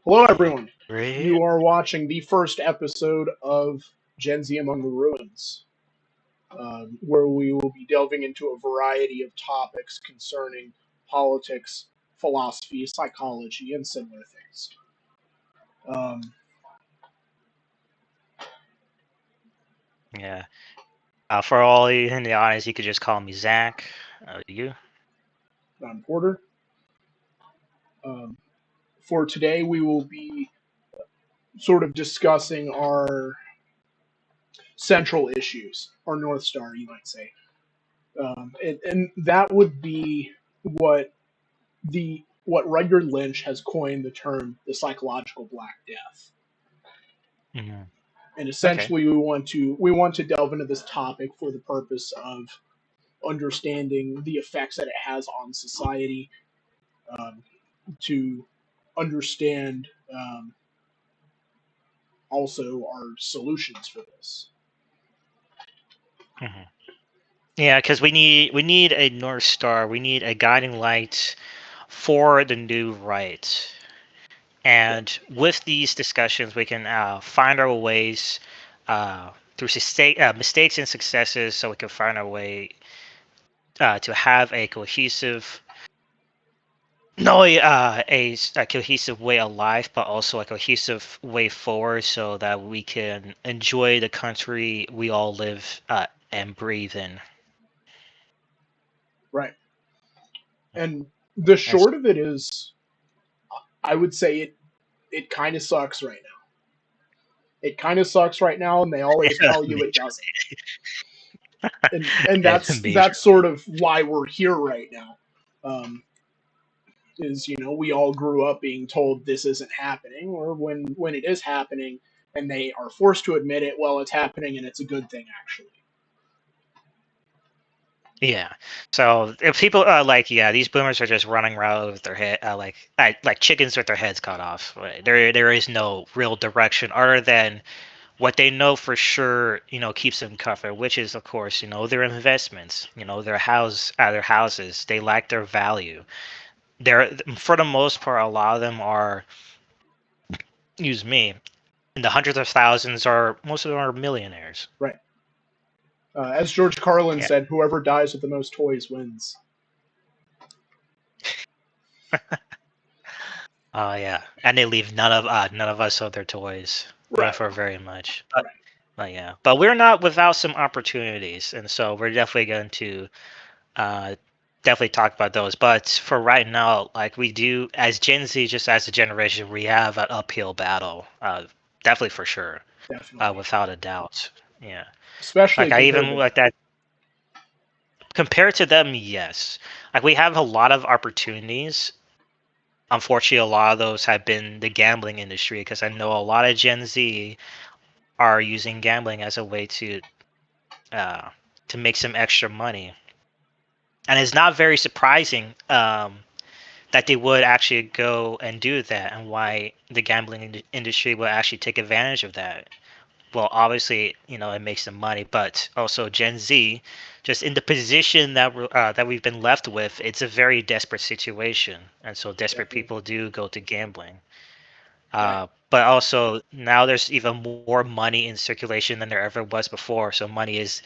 Hello, everyone. Right. You are watching the first episode of Gen Z Among the Ruins, where we will be delving into a variety of topics concerning politics, philosophy, psychology, and similar things. Um, Yeah. For all you in the audience, you could just call me Zach. You? I'm Porter. Um, for today, we will be sort of discussing our central issues, our North Star, you might say. And that would be what what Rudyard Lynch has coined the term the psychological Black Death. Hmm. And Okay. essentially, we want to delve into this topic for the purpose of understanding the effects that it has on society, um, to understand also our solutions for this. Hmm. Yeah, because we need a North Star. We need a guiding light for the new right. Right, And with these discussions, we can find our ways through mistakes and successes, so we can find our way to have a cohesive not only a cohesive way of life, but also a cohesive way forward so that we can enjoy the country we all live and breathe in. right. And the As, short of it is, I would say it kind of sucks right now. It kind of sucks right now, and they always tell you it doesn't. And major. that's sort of why we're here right now. Um, is we all grew up being told this isn't happening, or when it is happening and they are forced to admit it, well, it's happening and it's a good thing actually. Yeah. So if people yeah, these boomers are just running around with their head like chickens with their heads cut off. Right? There is no real direction other than what they know for sure, keeps them covered, which is of course, their investments, their houses, they lack their value. They're for the most part, a lot of them are, use me, in the hundreds of thousands, are most of them are millionaires. Right. As George Carlin Yeah. said, whoever dies with the most toys wins. Yeah, and they leave none of us with their toys, Right. for very much. Right. Yeah, but we're not without some opportunities, and so we're definitely going to uh, definitely talk about those. But for right now, like we do as Gen Z, just as a generation, we have an uphill battle. Definitely for sure, Definitely. without a doubt. Yeah, like Especially I compared even to like them. that compared to them. Yes, like we have a lot of opportunities. Unfortunately, a lot of those have been the gambling industry because I know a lot of Gen Z are using gambling as a way uh, to make some extra money, and it's not very surprising that they would actually go and do that, and why the gambling industry will actually take advantage of that. Well, obviously, it makes them money, but also Gen Z, just in the position that we've been left with, it's a very desperate situation, and so desperate Definitely. people do go to gambling. Right. But also now there's even more money in circulation than there ever was before, so money is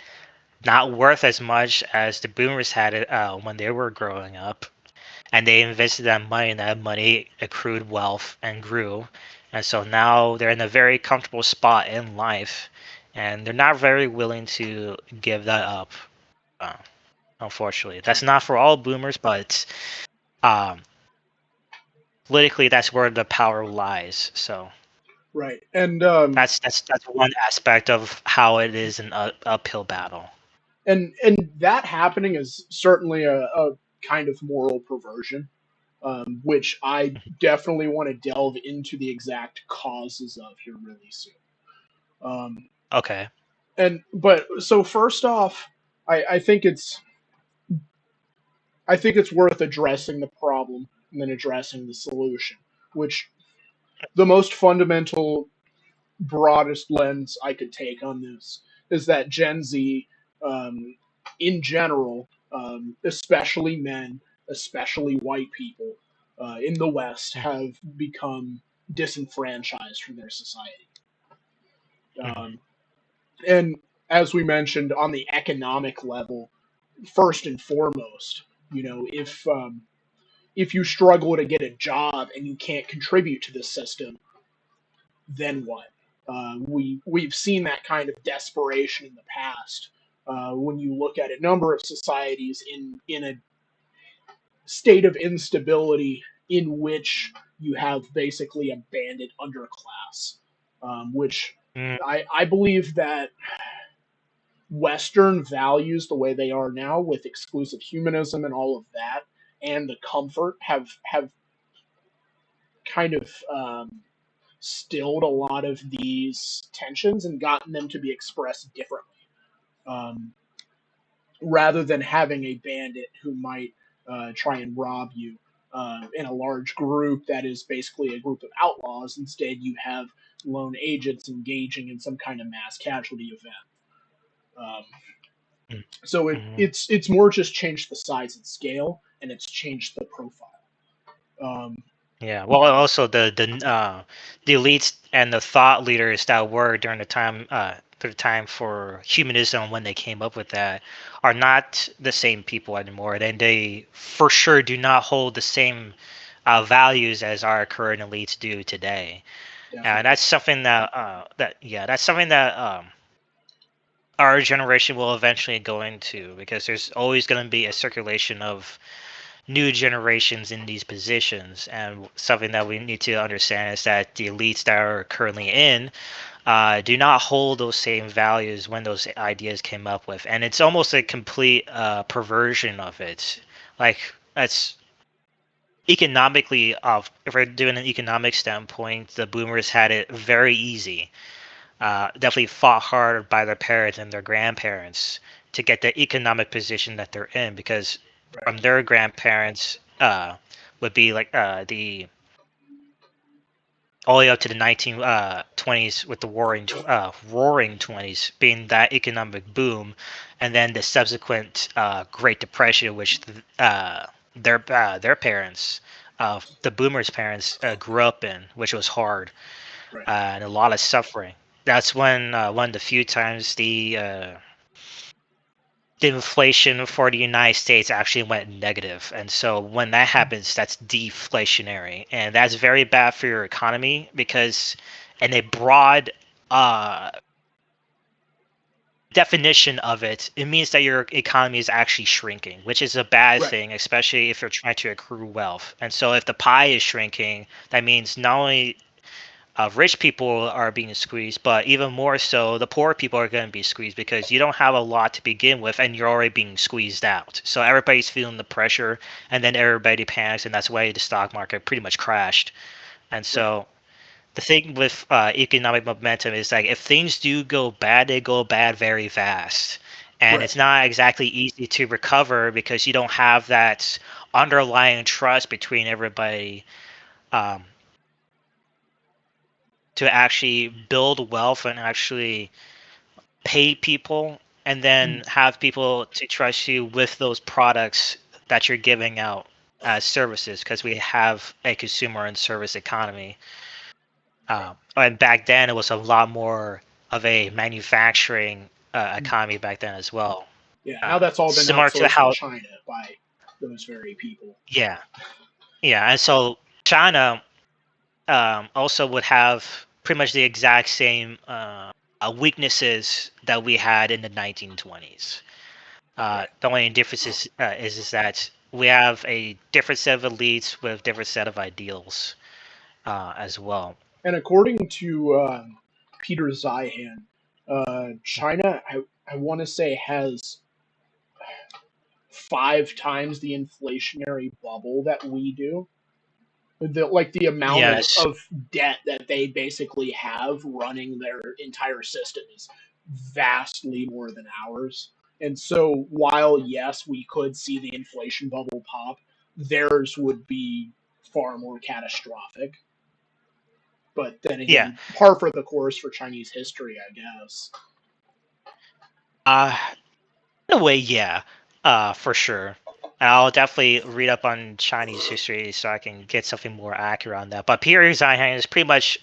not worth as much as the boomers had it when they were growing up, and they invested that money, and that money accrued wealth and grew, and so now they're in a very comfortable spot in life, and they're not very willing to give that up. uh, Unfortunately, that's not for all boomers, but um, politically that's where the power lies. So Right. And that's one aspect of how it is an uphill battle. and that happening is certainly a kind of moral perversion, which I definitely want to delve into the exact causes of here really soon. Um, Okay. and but so first off, I think it's worth addressing the problem and then addressing the solution, which the most fundamental, broadest lens I could take on this is that Gen Z, um, in general, especially men, especially white people in the West, Mhm. have become disenfranchised from their society. Mhm. Um, and as we mentioned, on the economic level, first and foremost, if you struggle to get a job and you can't contribute to the system, then what? We've seen that kind of desperation in the past. When you look at a number of societies in a state of instability in which you have basically a bandit underclass, which Mm, I believe that Western values the way they are now with exclusive humanism and all of that, and the comfort have kind of stilled a lot of these tensions and gotten them to be expressed differently. Um, Rather than having a bandit who might try and rob you in a large group that is basically a group of outlaws. Instead, you have lone agents engaging in some kind of mass casualty event. Um, mm, so mhm. it's more just changed the size and scale, and it's changed the profile. Um, Yeah. Well, also the elites and the thought leaders that were during the time for humanism when they came up with that are not the same people anymore. And they for sure do not hold the same values as our current elites do today. And Definitely, that's something that's something that our generation will eventually go into because there's always going to be a circulation of new generations in these positions. And something that we need to understand is that the elites that are currently in do not hold those same values when those ideas came up with. And it's almost a complete perversion of it. Like, that's economically, if we're doing an economic standpoint, the boomers had it very easy. Definitely fought hard by their parents and their grandparents to get the economic position that they're in because right, from their grandparents would be like the all the way up to the 1920s with the roaring 20s being that economic boom, and then the subsequent Great Depression, which their parents, the boomers' parents, grew up in, which was hard right, and a lot of suffering. That's when one of the few times the inflation for the United States actually went negative. And so when that happens, that's deflationary. And that's very bad for your economy because, in a broad uh, definition of it, it means that your economy is actually shrinking, which is a bad right, thing, especially if you're trying to accrue wealth. And so if the pie is shrinking, that means not only rich people are being squeezed, but even more so, the poor people are going to be squeezed because you don't have a lot to begin with and you're already being squeezed out. So everybody's feeling the pressure, and then everybody panics, and that's why the stock market pretty much crashed. And right, so the thing with economic momentum is like if things do go bad, they go bad very fast. And right, it's not exactly easy to recover because you don't have that underlying trust between everybody um, to actually build wealth and actually pay people and mm, then have people to trust you with those products that you're giving out as services because we have a consumer and service economy. right, And back then, it was a lot more of a manufacturing mm. economy back then as well. Yeah. Now that's all been Similar to outsourced to how, China by those very people. yeah, yeah. And so China also would have pretty much the exact same weaknesses that we had in the 1920s. Right. The only difference is that we have a different set of elites with different set of ideals as well. And according to Peter Zihan, China, I want to say, has 5 times the inflationary bubble that we do. The amount Yes, of debt that they basically have running their entire system is vastly more than ours. And so, while yes, we could see the inflation bubble pop, theirs would be far more catastrophic. But then yeah. again, par for the course for Chinese history, I guess. Uh, in a way, yeah, for sure. I'll definitely read up on Chinese history so I can get something more accurate on that. But Peter Zeihan is pretty much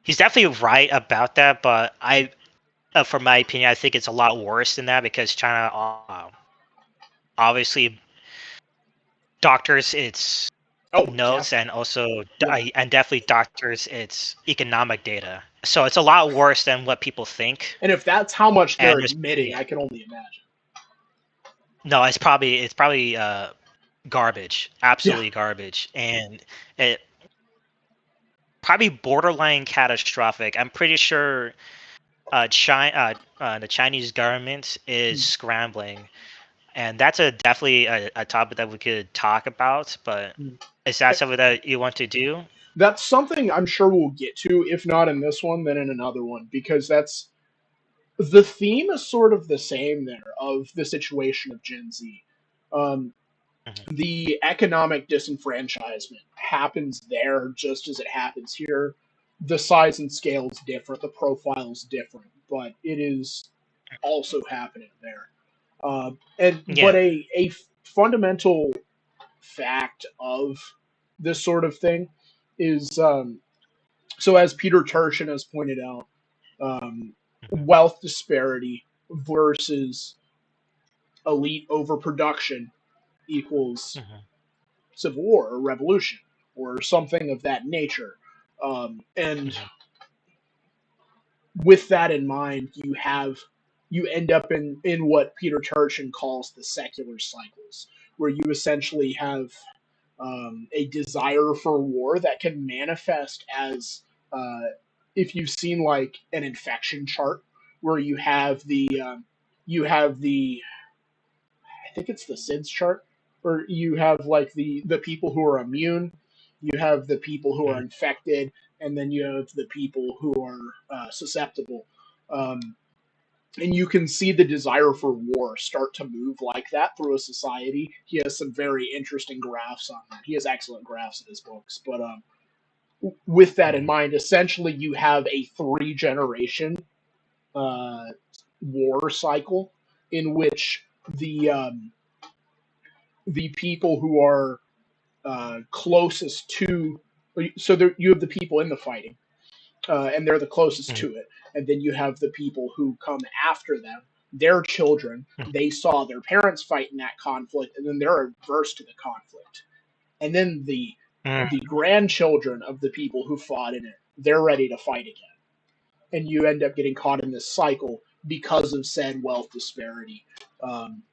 he's definitely right about that. But from my opinion, I think it's a lot worse than that because China obviously doctors its Oh, notes and also yeah. and definitely doctors its economic data. So it's a lot worse than what people think. And if that's how much they're And there's admitting, yeah, I can only imagine. no, it's probably garbage, Yeah. absolutely garbage, and it probably borderline catastrophic. I'm pretty sure the Chinese government is Mm. scrambling, and that's a definitely a topic that we could talk about. But Mm. is that something that you want to do? That's something I'm sure we'll get to, if not in this one, then in another one, because that's the theme is sort of the same there of the situation of Gen Z. Um, Mhm, the economic disenfranchisement happens there just as it happens here. The size and scale is different, the profile is different, but it is also happening there. But yeah. a fundamental fact of this sort of thing is so as Peter Turchin has pointed out, um, Mhm, wealth disparity versus elite overproduction equals mhm, civil war or revolution or something of that nature. And mhm, with that in mind, you end up in what Peter Turchin calls the secular cycles, where you essentially have a desire for war that can manifest as uh, if you've seen like an infection chart where you have the I think it's the SIDS chart where you have like the people who are immune, you have the people who are mhm, infected, and then you have the people who are susceptible. Um, and you can see the desire for war start to move like that through a society. He has some very interesting graphs on that. He has excellent graphs in his books. But with that in mhm, mind, essentially you have a three generation uh, war cycle in which the people who are closest to so there, you have the people in the fighting and they're the closest mhm, to it. And then you have the people who come after them, their children. mhm, They saw their parents fight in that conflict, and then they're averse to the conflict. And then mhm. the grandchildren of the people who fought in it, they're ready to fight again. And you end up getting caught in this cycle because of said wealth disparity. Um,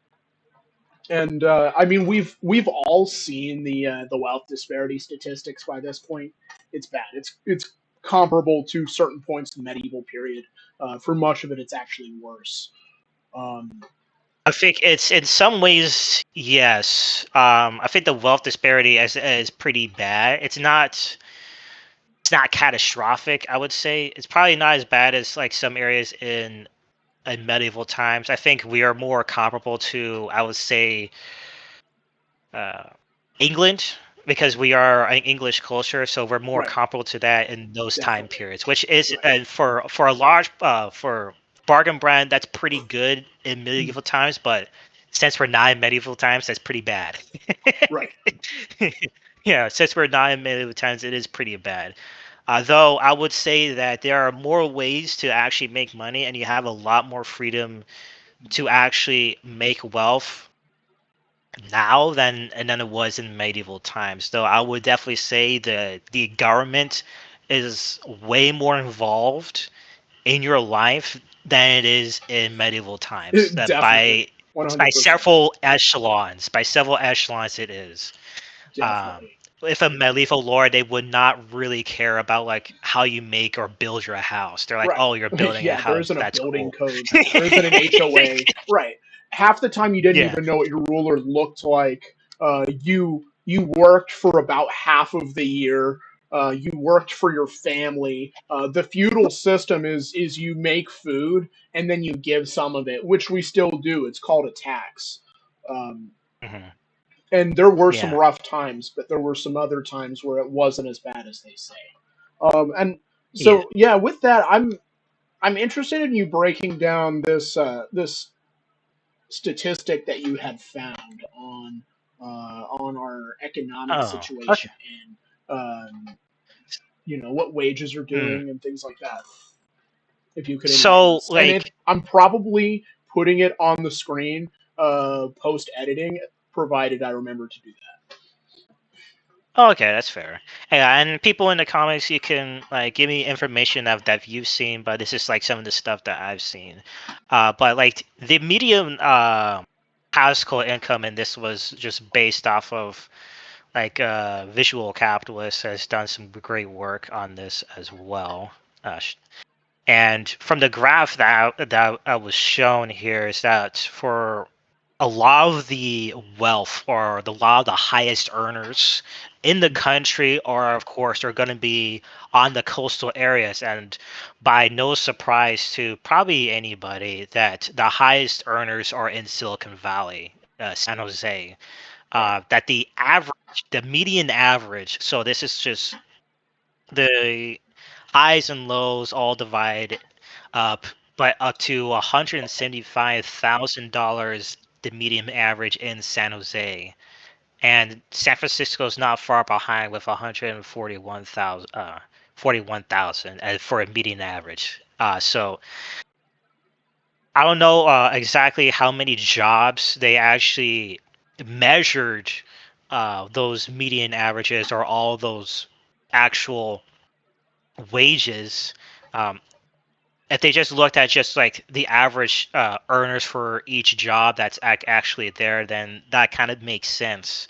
and I mean, we've all seen the wealth disparity statistics by this point. It's bad. It's comparable to certain points in the medieval period. For much of it, it's actually worse. Um, I think it's in some ways yes. I think the wealth disparity is pretty bad. It's not catastrophic. I would say it's probably not as bad as like some areas in medieval times. I think we are more comparable to I would say uh, England because we are an English culture, so we're more right. comparable to that in those time Definitely. periods, which is Right. for a large for bargain brand that's pretty good in Mm. medieval times, but since we're not in medieval times, that's pretty bad. Right. Yeah, since we're not in medieval times, it is pretty bad. Though I would say that there are more ways to actually make money, and you have a lot more freedom to actually make wealth now than it was in medieval times. Though I would definitely say the government is way more involved in your life than it is in medieval times. That Definitely. by 100%. several echelons it is. Um, Definitely. if a medieval lord, they would not really care about like how you make or build your house. They're like, Right. oh, you're building a Yeah, there house. isn't a That's building cool. code. There isn't an HOA. Right. Half the time you didn't Yeah. even know what your ruler looked like. You worked for about half of the year. You worked for your family. The feudal system is you make food and then you give some of it, which we still do. It's called a tax. Um, Mhm. and there were some Yeah. rough times, but there were some other times where it wasn't as bad as they say. And Yeah. so yeah, with that, I'm interested in you breaking down this statistic that you had found on our economic Oh, okay. situation and what wages are Hmm. doing and things like that. If you could enlighten So us, and like, I'm probably putting it on the screen post editing, provided I remember to do okay, that's fair. Yeah, and people in the comments, you can like give me information that you've seen, but this is like some of the stuff that I've seen. But like the median household income, and this was just based off of like Visual Capitalist has done some great work on this as well. And from the graph that was shown here is that for a lot of the wealth or the lot of the highest earners in the that. country are of course are going to be on the coastal areas, and by no surprise to probably anybody that the highest earners are in Silicon Valley, San Jose. Right. That the median average, so this is just the highs and lows all divided up, but up to $175,000, the median average in San Jose. And San Francisco is not far behind with 41,000 for a median average. So I don't know exactly how many jobs they actually measured those median averages or all those actual wages. Um, if they just looked at just like the average earners for each job that's actually there, then that kind of makes sense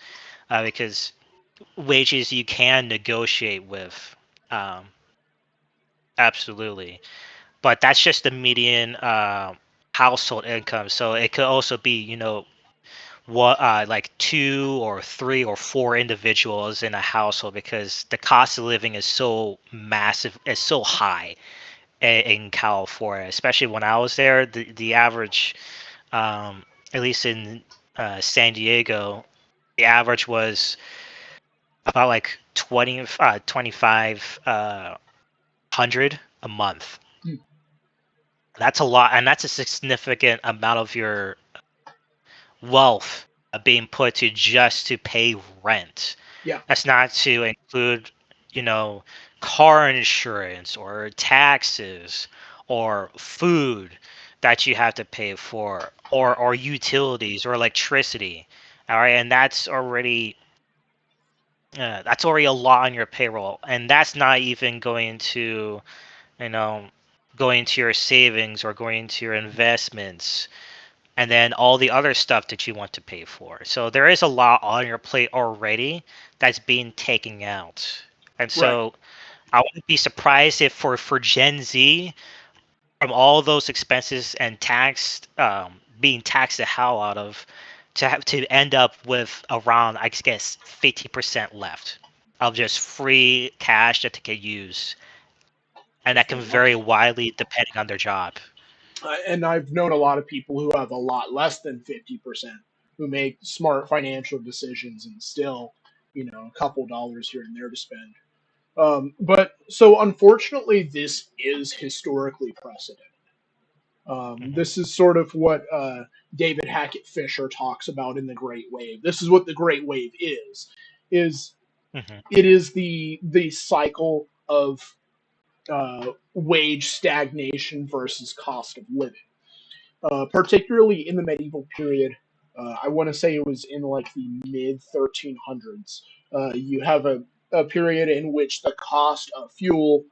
because wages you can negotiate with. Um, absolutely. But that's just the median household income. So it could also be, what like two or three or four individuals in a household because the cost of living is so massive, it's so high in California, especially when I was there. The average, at least in San Diego, the average was about like 2,500 a month. Hmm. That's a lot, and that's a significant amount of your wealth being put to just to pay rent. Yeah. That's not to include, you know, car insurance or taxes or food that you have to pay for or utilities or electricity. All right, and that's already a lot on your payroll, and that's not even going to, you know, going to your savings or going to your investments and then all the other stuff that you want to pay for. So there is a lot on your plate already that's being taken out. And Right. so I wouldn't be surprised if for Gen Z, from all those expenses and being taxed the hell out of, to have to end up with around, I guess, 50% left of just free cash that they can use. And that can Fair vary enough. widely depending on their job. And I've known a lot of people who have a lot less than 50% who make smart financial decisions and still, a couple dollars here and there to spend. But so unfortunately, this is historically precedent. Hmm. This is sort of what David Hackett Fisher talks about in the Great Wave. This is what the Great Wave is Hmm. it is the cycle of wage stagnation versus cost of living. Particularly in the medieval period. I want to say it was in like the mid 1300s. You have a period in which the cost of fuel,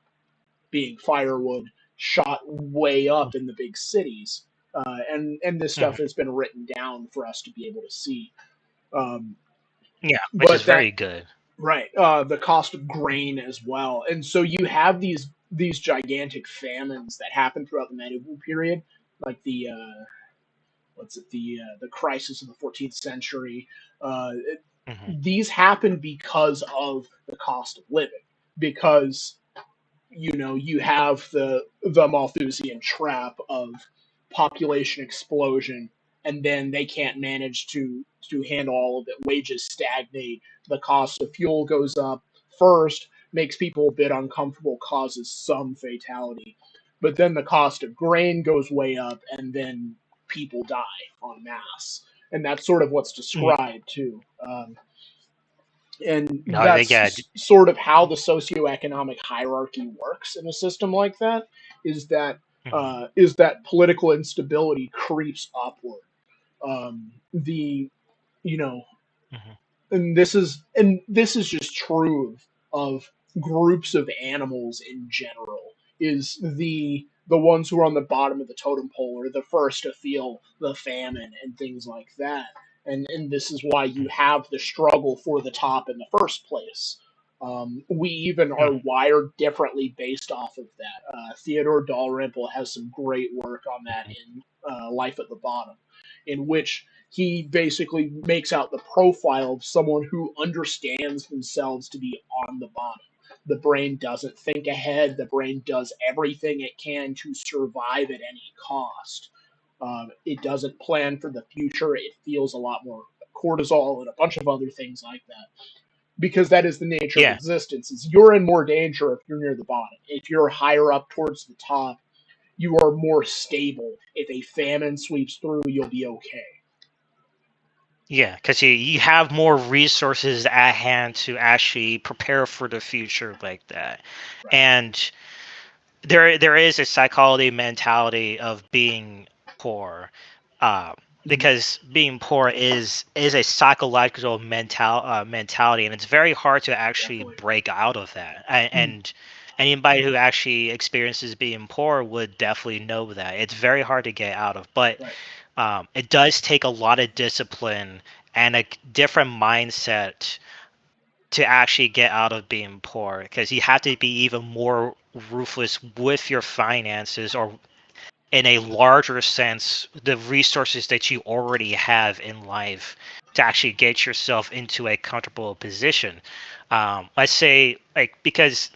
being firewood, shot way up in the big cities, and this stuff Hmm. has been written down for us to be able to see. Um, Yeah, which is but that very good. right, the cost of grain as well, and so you have these gigantic famines that happen throughout the medieval period, like the crisis of the 14th century. Hmm. These happen because of the cost of living, because you have the Malthusian trap of population explosion, and then they can't manage to handle all of it. Wages stagnate, the cost of fuel goes up first, makes people a bit uncomfortable, causes some fatality, but then the cost of grain goes way up, and then people die en masse, and that's sort of what's Mm. described too. And No, yeah. sort of how the socioeconomic hierarchy works in a system like that. Is that Mhm, political instability creeps upward. The you know mhm, and this is just true of groups of animals in general, is the ones who are on the bottom of the totem pole are the first to feel the famine and things like that, and this is why you mm, have the struggle for the top in the first place. We even are mm, wired differently based off of that. Theodore Dalrymple has some great work on that mhm, in Life at the Bottom, in which he basically makes out the profile of someone who understands themselves to be on the bottom. The brain doesn't think ahead. The brain does everything it can to survive at any cost. It doesn't plan for the future. It feels a lot more cortisol and a bunch of other things like that, because that is the nature of yeah, existence. Is you're in more danger if you're near the bottom. If you're higher up towards the top, you are more stable. If a famine sweeps through, you'll be okay. yeah. Because you have more resources at hand to actually prepare for the future like that, Right. and there is a psychology mentality of being poor, uh, Mhm. because being poor is a psychological mentality, and it's very hard to actually Definitely. break out of that. Mm. And anybody who actually experiences being poor would definitely know that it's very hard to get out of. But Right. it does take a lot of discipline and a different mindset to actually get out of being poor, because you have to be even more ruthless with your finances, or in a larger sense the resources that you already have in life, to actually get yourself into a comfortable position. Let's say, like, because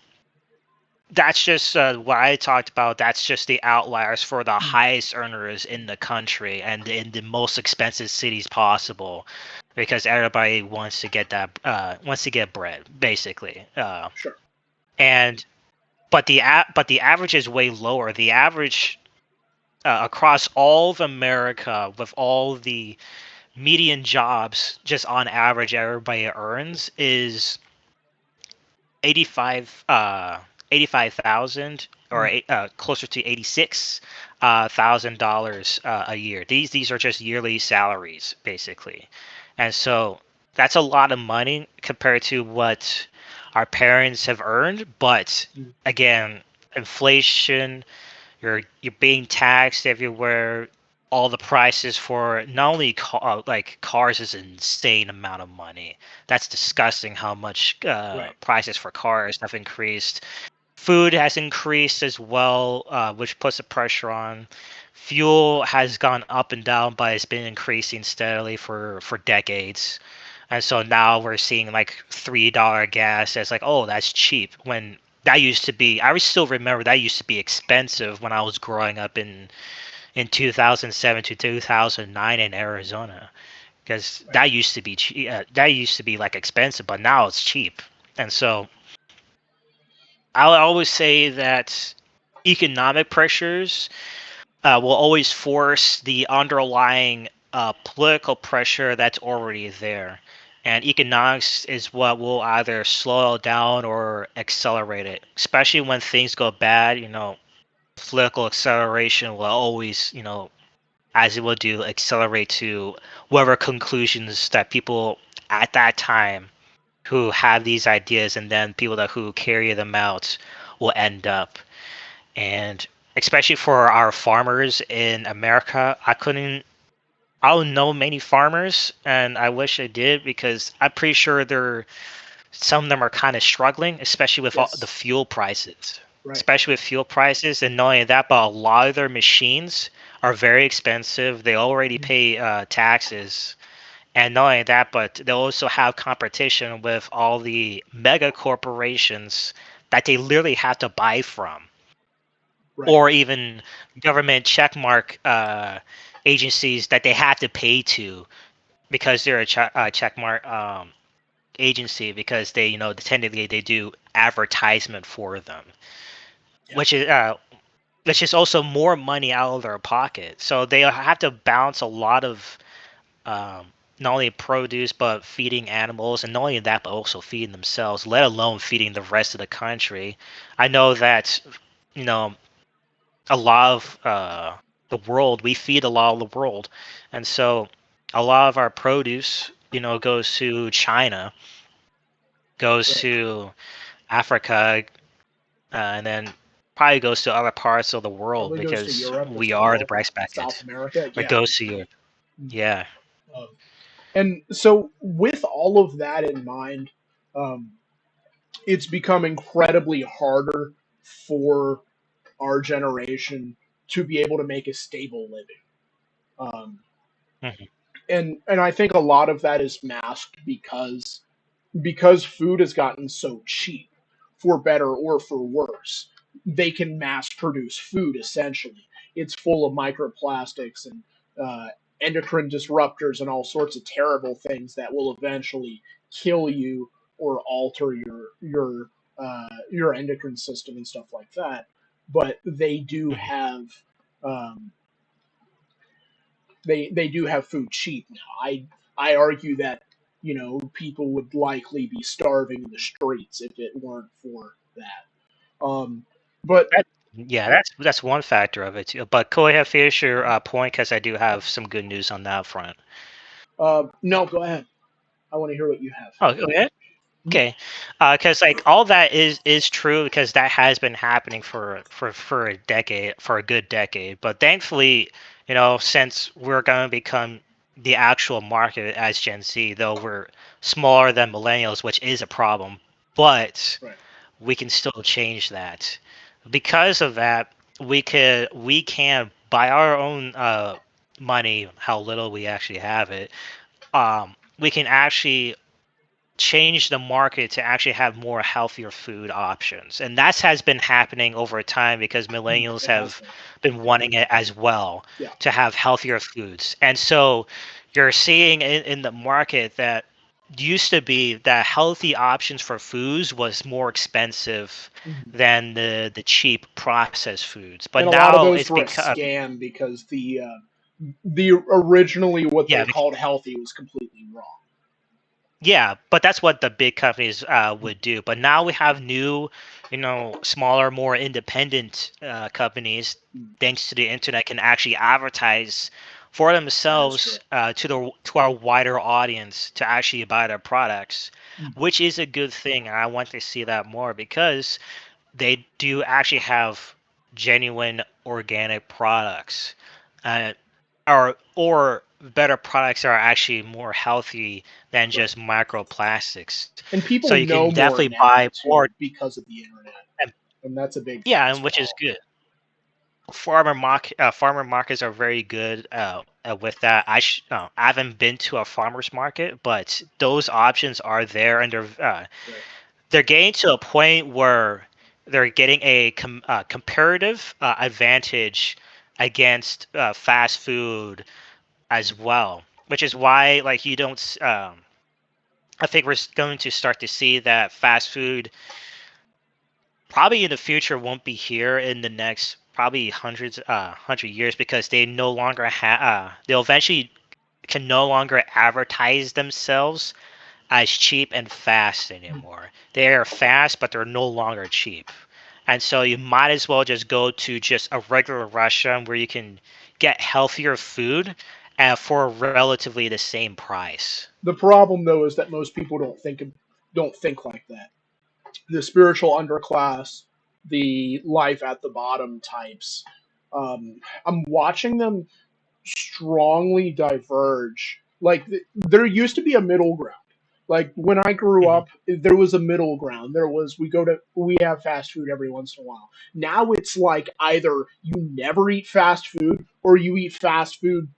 that's just what I talked about. That's just the outliers for the Mm. highest earners in the country and in the most expensive cities possible, because everybody wants to get that wants to get bread, basically. Sure. And but the average is way lower. The average across all of America, with all the median jobs, just on average, everybody earns is 85 85,000, or Mm. closer to 86 thousand dollars a year. These are just yearly salaries, basically. And so that's a lot of money compared to what our parents have earned. But Mm. again, inflation, you're being taxed everywhere. All the prices for not only like cars is an insane amount of money. That's disgusting how much Right. prices for cars have increased. Food has increased as well, which puts a pressure on. Fuel has gone up and down, but it's been increasing steadily for decades. And so now we're seeing like $3 gas as like, oh, that's cheap. When that used to be, I still remember that used to be expensive when I was growing up in 2007 to 2009 in Arizona, because Right. that used to be that used to be like expensive, but now it's cheap. And so I'll always say that economic pressures will always force the underlying political pressure that's already there. And economics is what will either slow it down or accelerate it. Especially when things go bad, political acceleration will always, as it will do, accelerate to whatever conclusions that people at that time who have these ideas, and then people that who carry them out, will end up. And especially for our farmers in America, I don't know many farmers, and I wish I did, because I'm pretty sure some of them are kind of struggling, especially with all the Yes. fuel prices. Right. Especially with fuel prices, and not only that, but a lot of their machines are very expensive. They already Mm. pay taxes, and not only that, but they also have competition with all the mega corporations that they literally have to buy from, Right. or even government checkmark agencies that they have to pay to, because they're a checkmark agency, because they, technically they do advertisement for them, Yeah. which is which is also more money out of their pocket. So they have to balance a lot of not only produce but feeding animals, and not only that, but also feeding themselves, let alone feeding the rest of the country. I know that you know a lot of the world, we feed a lot of the world, and so a lot of our produce, goes to China, goes Right. to Africa, and then probably goes to other parts of the world Probably goes to because Europe as we are the well, breastbasket. South America. It Yeah. goes to Europe. Yeah. Um, and so, with all of that in mind, um, it's become incredibly harder for our generation to be able to make a stable living. Um, Mhm. and I think a lot of that is masked because food has gotten so cheap, for better or for worse. They can mass produce food essentially. It's full of microplastics and uh, endocrine disruptors and all sorts of terrible things that will eventually kill you or alter your endocrine system and stuff like that. But Mhm. um, they do have food cheap now. I argue that people would likely be starving in the streets if it weren't for that. But Yeah, that's one factor of it too. But go ahead, finish your point because I do have some good news on that front. no, go ahead. I want to hear what you have. Oh, okay. Mhm. Okay, because like all that is true because that has been happening for a decade, for a good decade. But thankfully, since we're going to become the actual market as Gen Z, though we're smaller than millennials, which is a problem, but Right. we can still change that. Because of that, we can by our own money, how little we actually have it. We can actually change the market to actually have more healthier food options. And that has been happening over time because millennials It has have been. been wanting it as well Yeah. to have healthier foods. And so you're seeing in the market that used to be that healthy options for foods was more expensive Mhm. than the cheap processed foods. But And a lot of now those it's were a become scam because the originally what yeah, they called healthy was completely wrong. yeah, but that's what the big companies would do. But now we have new, smaller, more independent companies, Mhm. thanks to the internet, can actually advertise for That is true. themselves to our wider audience to actually buy their products, Mhm. which is a good thing. And I want to see that more because they do actually have genuine organic products, uh, or better products are actually more healthy than Right. just microplastics. And So people you know can more definitely buy now more, too because of the internet, and and that's a big yeah, thing as and which is well. good. Farmer markets are very good with that. I haven't been to a farmer's market, but those options are there, and Right. they're getting to a point where they're getting a comparative advantage against fast food as well, which is why like you don't. I think we're going to start to see that fast food probably in the future won't be here in the next probably hundred years because they no longer have. They'll eventually can no longer advertise themselves as cheap and fast anymore. They are fast, but they're no longer cheap. And so you might as well just go to just a regular restaurant where you can get healthier food for relatively the same price. The problem though is that most people don't think like that. The spiritual underclass, the life at the bottom types. I'm watching them strongly diverge. Like there used to be a middle ground. Like when I grew Mhm. up, there was a middle ground. We have fast food every once in a while. Now it's like either you never eat fast food or you eat fast food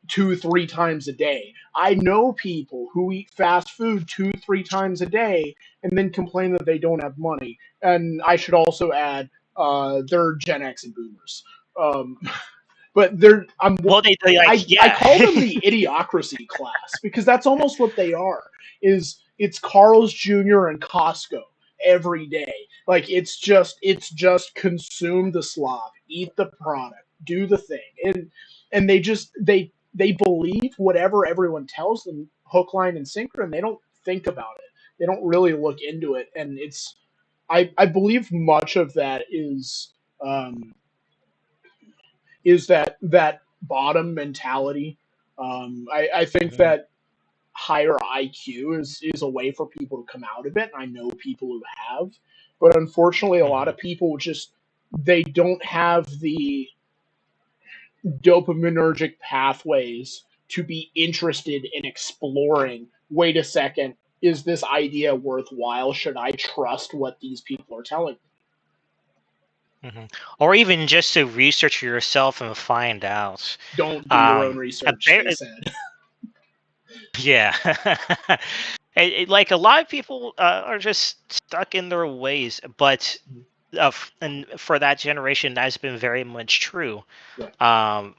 2, 3 times a day. I know people who eat fast food 2, 3 times a day and then complain that they don't have money. And I should also add, they're Gen X and Boomers. Um, but Well, they like I yeah. call them the idiocracy class because that's almost what they are. Is it's Carl's Jr. and Costco. every day. Like it's just consume the slop, eat the product, do the thing, and they believe whatever everyone tells them, hook, line, and sinker, and they don't think about it. They don't really look into it, and it's I believe much of that um, is that bottom mentality. I think Mhm. that higher IQ is a way for people to come out of it. I know people who have, but unfortunately, a lot Mhm. of people just they don't have the dopaminergic pathways to be interested in exploring. Wait a second, is this idea worthwhile? Should I trust what these people are telling me? Mhm. Or even just to research yourself and find out. Don't do your own Um, a research, they bear, said. yeah. Like a lot of people are just stuck in their ways, but and for that generation, that's been very much true. Right. Um,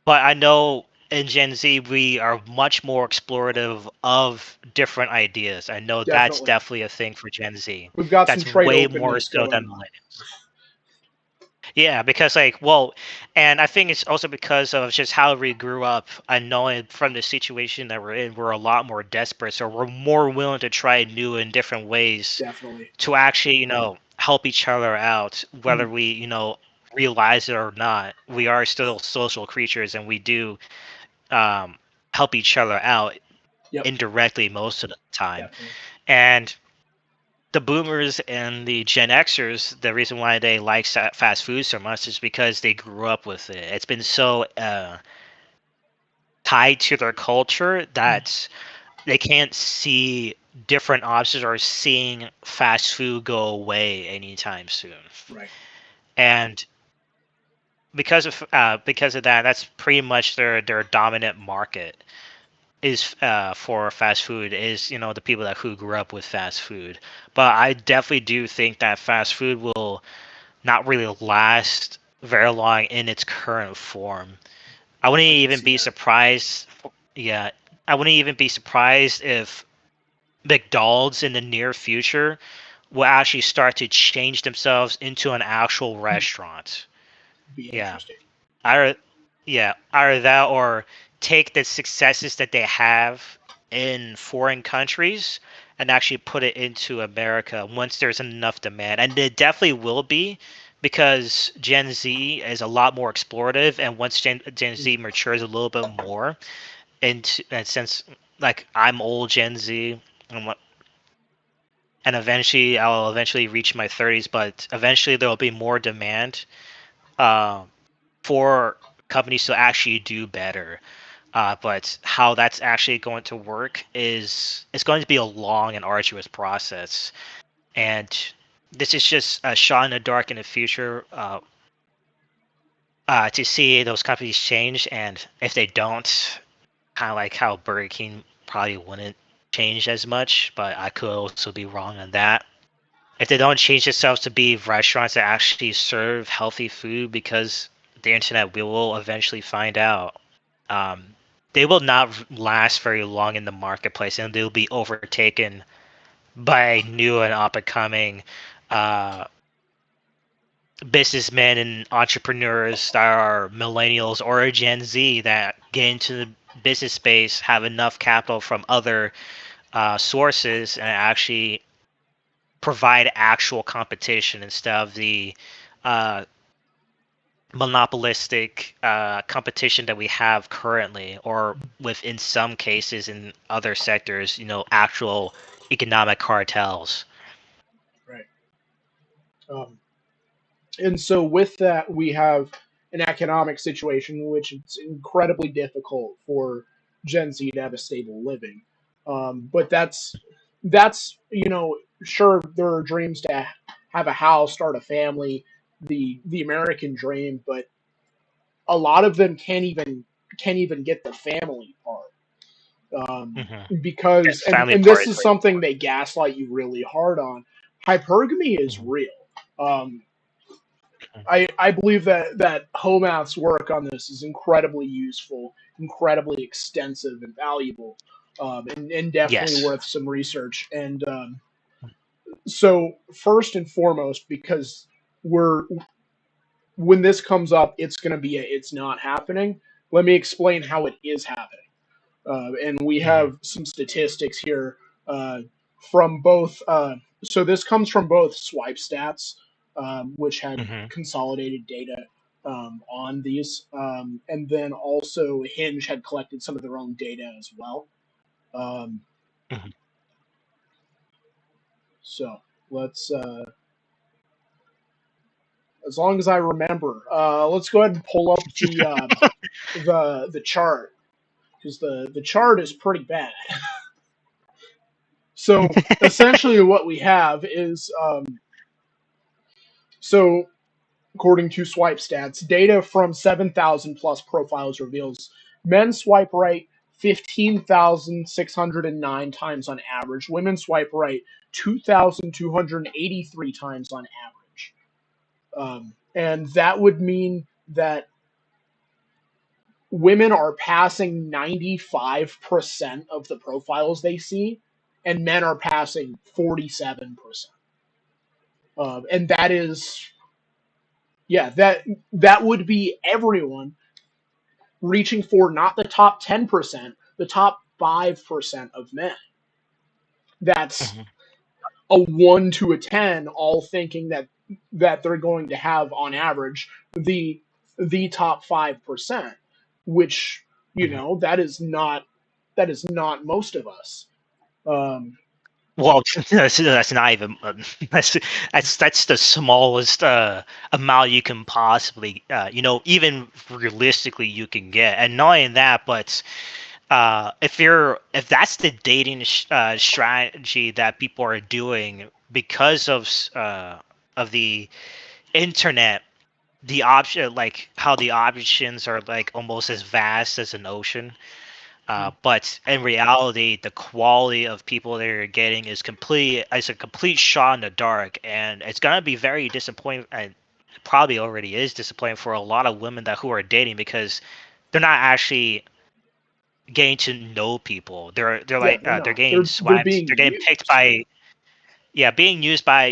but I know in Gen Z, we are much more explorative of different ideas. I know that's Definitely. definitely a thing for Gen Z. We've got some That's trade way more openness so going than on. millennials. Yeah, because like, well, and I think it's also because of just how we grew up. I know it from the situation that we're in, we're a lot more desperate, so we're more willing to try new and different ways Definitely. to actually, help each other out, whether Mhm. we, realize it or not. We are still social creatures, and we do um, help each other out Yep. indirectly most of the time. Definitely. And the boomers and the Gen Xers, the reason why they like fast food so much is because they grew up with it. It's been so tied to their culture Mhm. that they can't see different options or seeing fast food go away anytime soon. Right. And because of that, that's pretty much their dominant market is for fast food is the people that who grew up with fast food. But I definitely do think that fast food will not really last very long in its current form. I wouldn't I can even see be that. surprised. Yeah, I wouldn't even be surprised if McDonald's in the near future will actually start to change themselves into an actual restaurant. Be Yeah, interesting. either either that or take the successes that they have in foreign countries and actually put it into America once there's enough demand. And it definitely will be because Gen Z is a lot more explorative and once Gen Mhm. Z matures a little bit more and since like I'm old Gen Z and eventually I'll eventually reach my 30s, but eventually there will be more demand uh, for companies to actually do better. But how that's actually going to work is it's going to be a long and arduous process. And this is just a shot in the dark in the future to see those companies change. And if they don't, kind of like how Burger King probably wouldn't change as much, but I could also be wrong on that. If they don't change themselves to be restaurants that actually serve healthy food because the internet will eventually find out um, they will not last very long in the marketplace and they'll be overtaken by new and up and coming uh, businessmen and entrepreneurs that are millennials or Gen Z that get into the business space, have enough capital from other sources, and actually provide actual competition instead of the uh, monopolistic competition that we have currently, or within some cases in other sectors, actual economic cartels. Right. Um, and so with that, we have an economic situation in which it's incredibly difficult for Gen Z to have a stable living. But that's sure there are dreams to have a house, start a family, the American dream, but a lot of them can't even get the family part, Hmm. because Yes, and family and part this is is way something they gaslight you really hard on. Hypergamy is important. real. Um, Mhm. I believe that Homath's work on this is incredibly useful, incredibly extensive and valuable, and definitely Yes. worth some research. And So first and foremost, because we're when this comes up, it's going to be it's not happening. Let me explain how it is happening. And we Hmm. have some statistics here uh, from both. So this comes from both Swipe Stats, which had Hmm. consolidated data on these, and then also Hinge had collected some of their own data as well. Um, Hmm. so let's, as long as I remember, let's go ahead and pull up the chart because the chart is pretty bad. So essentially, what we have is so according to Swipe Stats, data from 7,000 plus profiles reveals men swipe right 15,609 times on average. Women swipe right 2,283 times on average. And that would mean that women are passing 95% of the profiles they see, and men are passing 47%. And that is, yeah, that would be everyone reaching for not the top 10%, the top 5% of men. That's Hmm. a 1 to a 10, all thinking that they're going to have on average the top 5%, which, Hmm. that is not most of us. Um, Well, that's not even that's that's the smallest amount you can possibly even realistically you can get, and not only that, but if that's the dating strategy that people are doing because of the internet, the option like how the options are like almost as vast as an ocean, but in reality the quality of people that you're getting is a complete shot in the dark, and it's gonna be very disappointing, and probably already is disappointing for a lot of women that who are dating because they're not actually getting to know people. They're yeah, like no, they're no, getting they're swiped. being They're getting picked used. by being used by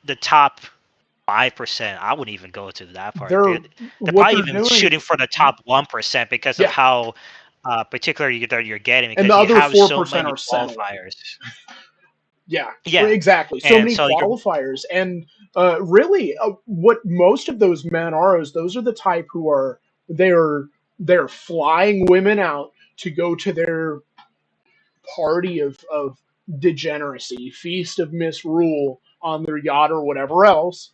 the top 5%. I wouldn't even go to that part. They're They're what probably they're even doing. shooting for the top 1% because of Yeah, how particular that you're getting and the because you other have so 4% many are settling. qualifiers. Yeah, Yeah, exactly. So and many so you're qualifiers, and really, what most of those men are is those are the type who are they're they're flying women out to go to their party of degeneracy, feast of misrule on their yacht or whatever else,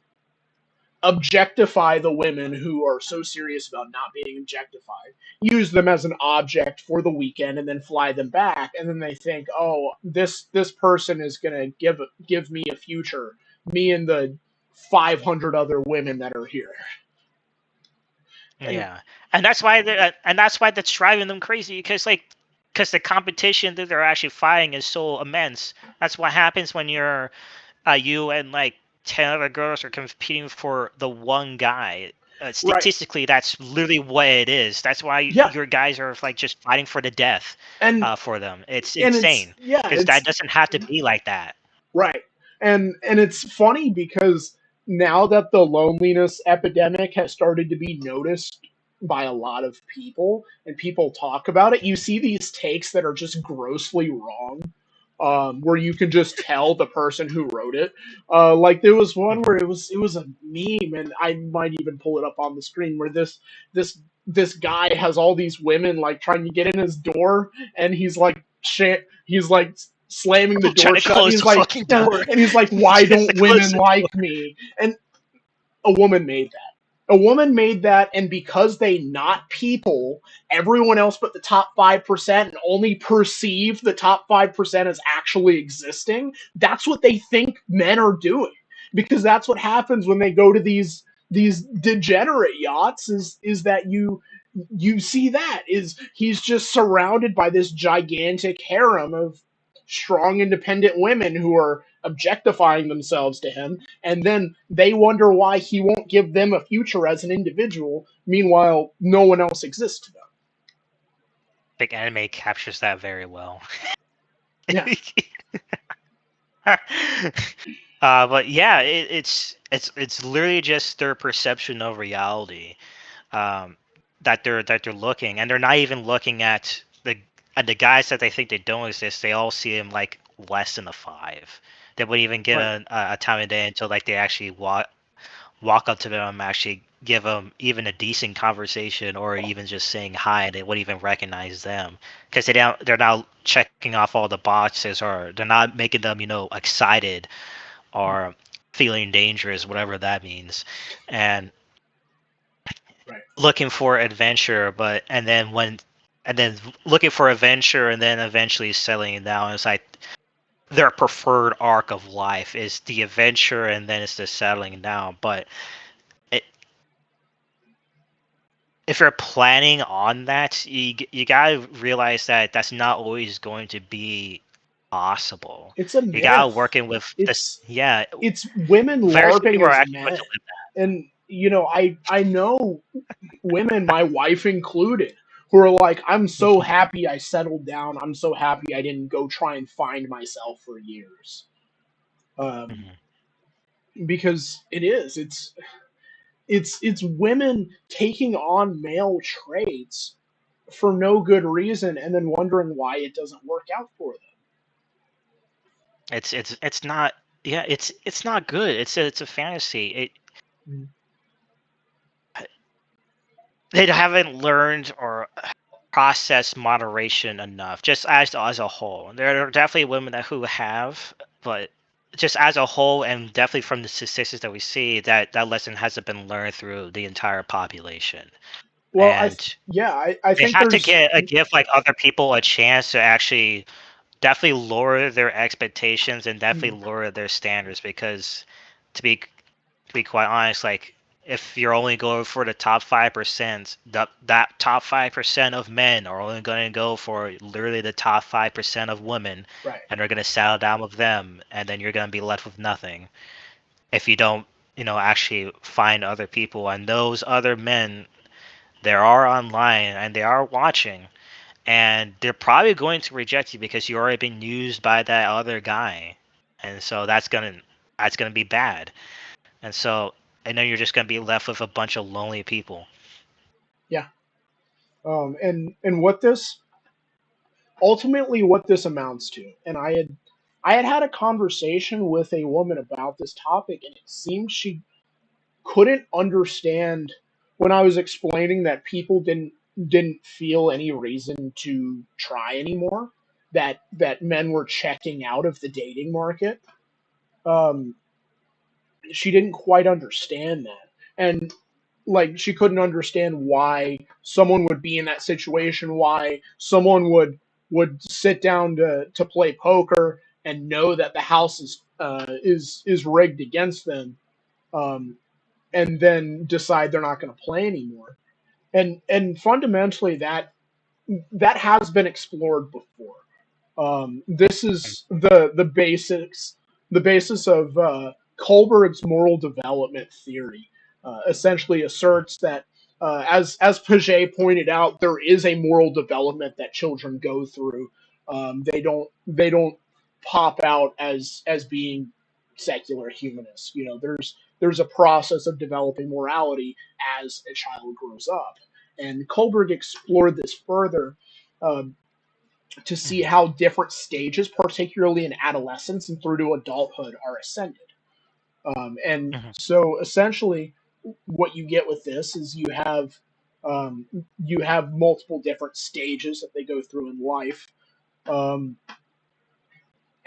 objectify the women who are so serious about not being objectified, use them as an object for the weekend, and then fly them back. And then they think, oh, this person is gonna give me a future, me and the 500 other women that are here. And yeah, and that's why that's driving them crazy because the competition that they're actually fighting is so immense. That's what happens when you and like 10 other girls are competing for the one guy. right, Statistically, that's literally what it is. That's why yeah, your guys are like just fighting for the death and for them. It's it's insane yeah, because that doesn't have to be like that. right. And it's funny because now that the loneliness epidemic has started to be noticed by a lot of people and people talk about it, you see these takes that are just grossly wrong. Where you can just tell the person who wrote it. Like there was one Mhm. where it was a meme, and I might even pull it up on the screen where this this guy has all these women like trying to get in his door, and he's like slamming the Trying door to shut, and close the fucking door. he's like, why Just don't to close women the like door. me? And a woman made that. A woman made that, and because they not people everyone else but the top 5% and only perceive the top 5% as actually existing, that's what they think men are doing. Because that's what happens when they go to these degenerate yachts is that you see that is he's just surrounded by this gigantic harem of strong independent women who are objectifying themselves to him, and then they wonder why he won't give them a future as an individual. Meanwhile, no one else exists to them. Big anime captures that very well. Yeah, But yeah, it's literally just their perception of reality, um, that they're looking, and they're not even looking at the guys that they think they don't exist. They all see them like less than a five. They wouldn't even give Right. a time of day until like they actually walk up to them, actually give them even a decent conversation, or even just saying hi, and they wouldn't even recognize them because they're not checking off all the boxes, or they're not making them excited or feeling dangerous, whatever that means, and Right. looking for adventure. But and then looking for adventure, and then eventually settling down. It's like their preferred arc of life is the adventure, and then it's the settling down. But it, if you're planning on that, you gotta realize that that's not always going to be possible. It's a You gotta myth. work in with this. It's Yeah, it's women very few larping people are as actually going men. to live And I know women, my wife included, who are like, I'm so that. happy I settled down. I'm so happy I didn't go try and find myself for years. Um, Mhm. because it's women taking on male traits for no good reason and then wondering why it doesn't work out for It's not. Yeah, it's not good. It's a fantasy. them. They haven't learned or processed moderation enough, just as a whole. There are definitely women who have, but just as a whole, and definitely from the statistics that we see, that lesson hasn't been learned through the entire population, Well, and yeah, I they think have to there's give like other people a chance to actually definitely lower their expectations and definitely lower their standards, because to be quite honest, like if you're only going for the top 5%, that top 5% of men are only going to go for literally the top 5% of women, right. and they're going to settle down with them, and then you're going to be left with nothing if you don't, actually find other people. And those other men, they are online and they are watching, and they're probably going to reject you because you already been used by that other guy, and so that's gonna be bad. And so, and then you're just gonna be left with a bunch of lonely people. Yeah. And what this amounts to, and I had a conversation with a woman about this topic, and it seemed she couldn't understand when I was explaining that people didn't feel any reason to try anymore, that men were checking out of the dating market. Um, she didn't quite understand that, and like she couldn't understand why someone would be in that situation, why someone would sit down to play poker and know that the house is rigged against them, um, and then decide they're not going to play anymore. And fundamentally, that has been explored before. This is the basis of Kohlberg's moral development theory. Essentially, asserts that as Piaget pointed out, there is a moral development that children go through. They don't pop out as being secular humanists. There's a process of developing morality as a child grows up, and Kohlberg explored this further. Um, to see Mhm, how different stages, particularly in adolescence and through to adulthood, are ascended. And mhm, so essentially, what you get with this is you have multiple different stages that they go through in life. Um,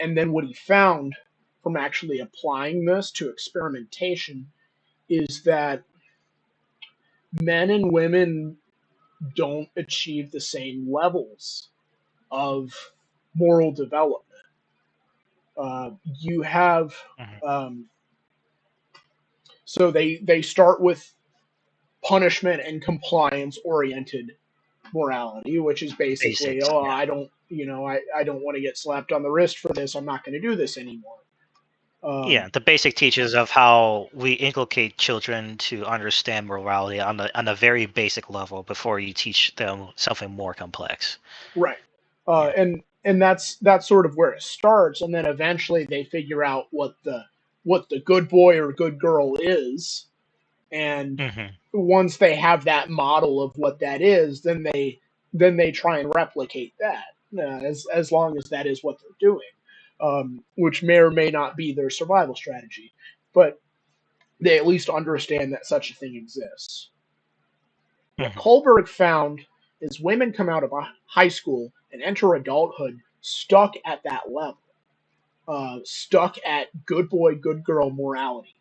and then what he found from actually applying this to experimentation is that men and women don't achieve the same levels of moral development. You have mhm. um, so they start with punishment and compliance oriented morality, which is basically, Basics. oh, Yeah. I don't want to get slapped on the wrist for this. I'm not going to do this anymore. Um, Yeah, the basic teaches of how we inculcate children to understand morality on a very basic level before you teach them something more complex. right. Yeah. and that's sort of where it starts, and then eventually they figure out what the good boy or good girl is, and Hmm. once they have that model of what that is, then they try and replicate that, as long as that is what they're doing, which may or may not be their survival strategy, but they at least understand that such a thing exists. What Hmm. Kohlberg found is women come out of high school and enter adulthood stuck at that level, stuck at good boy, good girl morality.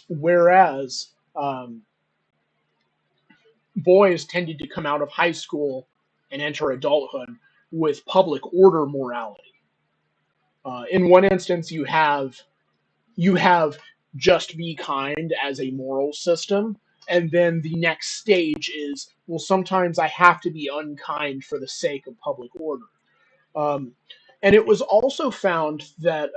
Whereas boys tended to come out of high school and enter adulthood with public order morality. In one instance, you have just be kind as a moral system, and then the next stage is, well, sometimes I have to be unkind for the sake of public order. Um, and it was also found that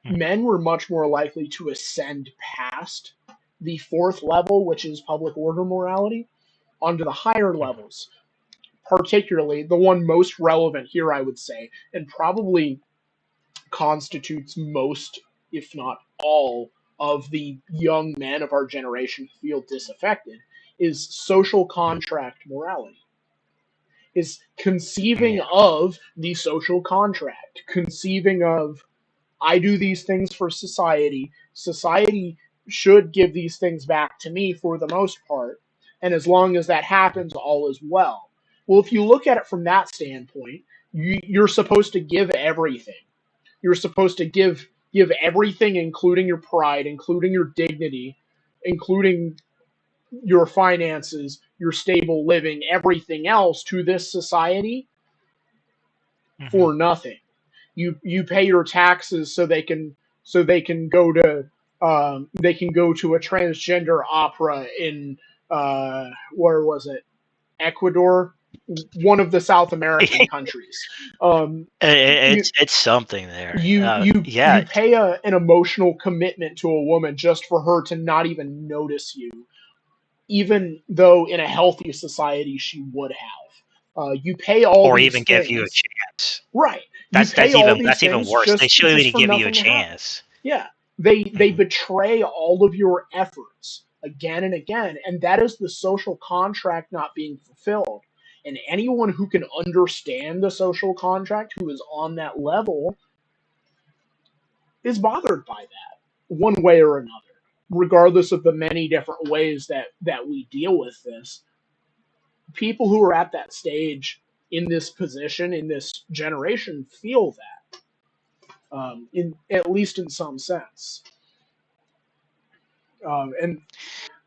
men were much more likely to ascend past the fourth level, which is public order morality, onto the higher levels. Particularly, the one most relevant here, I would say, and probably constitutes most, if not all, of the young men of our generation who feel disaffected, is social contract morality. Is conceiving Yeah. of the social contract, conceiving of, I do these things for society. Society should give these things back to me for the most part. And as long as that happens, all is well. Well, if you look at it from that standpoint, you're supposed to give everything. You're supposed to give everything, including your pride, including your dignity, including your finances, your stable living, everything else to this society Hmm. for nothing. You pay your taxes so they can go to a transgender opera in where was it, Ecuador, one of the South American countries. You It's something there. you Yeah, pay an emotional commitment to a woman just for her to not even notice you, even though in a healthy society she would have. You pay all or these even give you a things, chance. right? You pay all these That's even things worse. They shouldn't just even for give you a nothing to happen. chance. Yeah, they Hmm. betray all of your efforts again and again, and that is the social contract not being fulfilled. And anyone who can understand the social contract, who is on that level, is bothered by that one way or another, regardless of the many different ways that we deal with this. People who are at that stage in this position in this generation feel that, in at least in some sense, and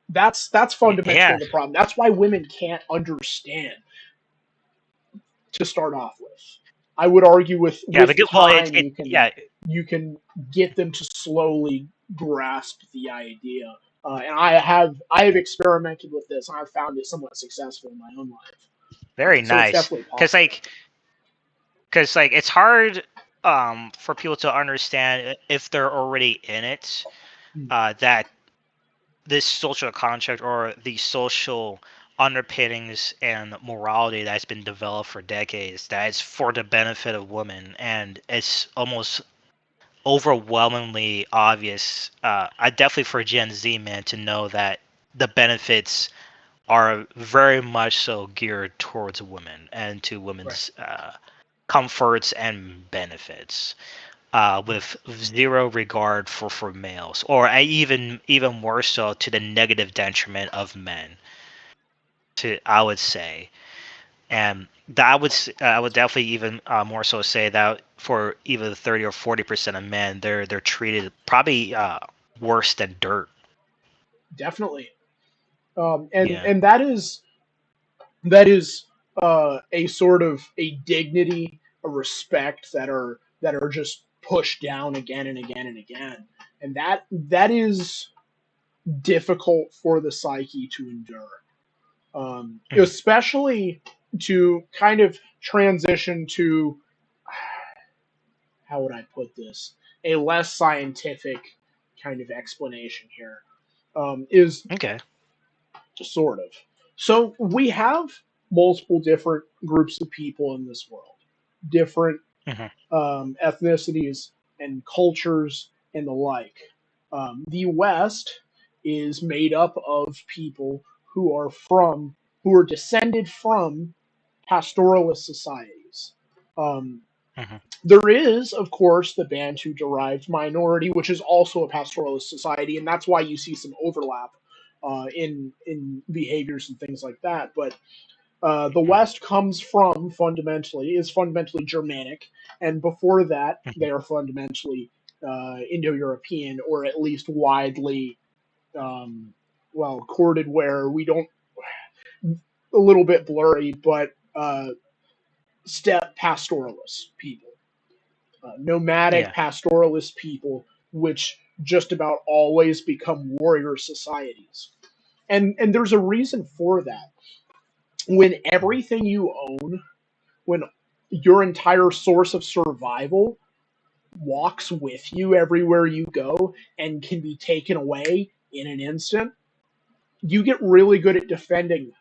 that's Yeah, fundamentally the problem. That's why women can't understand to start off with. I would argue yeah. with Because, well, time yeah, you can get them to slowly grasp the idea. And I have experimented with this, and I've found it somewhat successful in my own life. very So it's nice. definitely Because possible. it's hard for people to understand if they're already in it, Hmm. that this social contract or the social underpinnings and morality that's been developed for decades that is for the benefit of women, and it's almost overwhelmingly obvious, I definitely for Gen Z, man, to know that the benefits are very much so geared towards women and to Right. women's comforts and benefits, with zero regard for males, or even more so to the negative detriment of men. To I would say, and that I would definitely even more so say that for even 30 or 40% of men, they're treated probably worse than dirt. Definitely. Yeah. And that is a sort of a dignity, a respect that are just pushed down again and again and again, and that is difficult for the psyche to endure, Mhm. especially to kind of transition to, how would I put this, a less scientific kind of explanation here, is Okay. sort of, so we have. multiple different groups of people in this world, different Hmm. ethnicities and cultures and the like. The West is made up of people who are from, who are descended from pastoralist societies. Um, Hmm. there is, of course, the Bantu derived minority, which is also a pastoralist society, and that's why you see some overlap in behaviors and things like that. But the West comes from is fundamentally Germanic, and before that, Hmm. they are fundamentally Indo-European, or at least widely well corded, where we don't, a little bit blurry, but steppe pastoralist people, nomadic Yeah. pastoralist people, which just about always become warrior societies. And there's a reason for that. When everything you own, when your entire source of survival walks with you everywhere you go and can be taken away in an instant, you get really good at defending.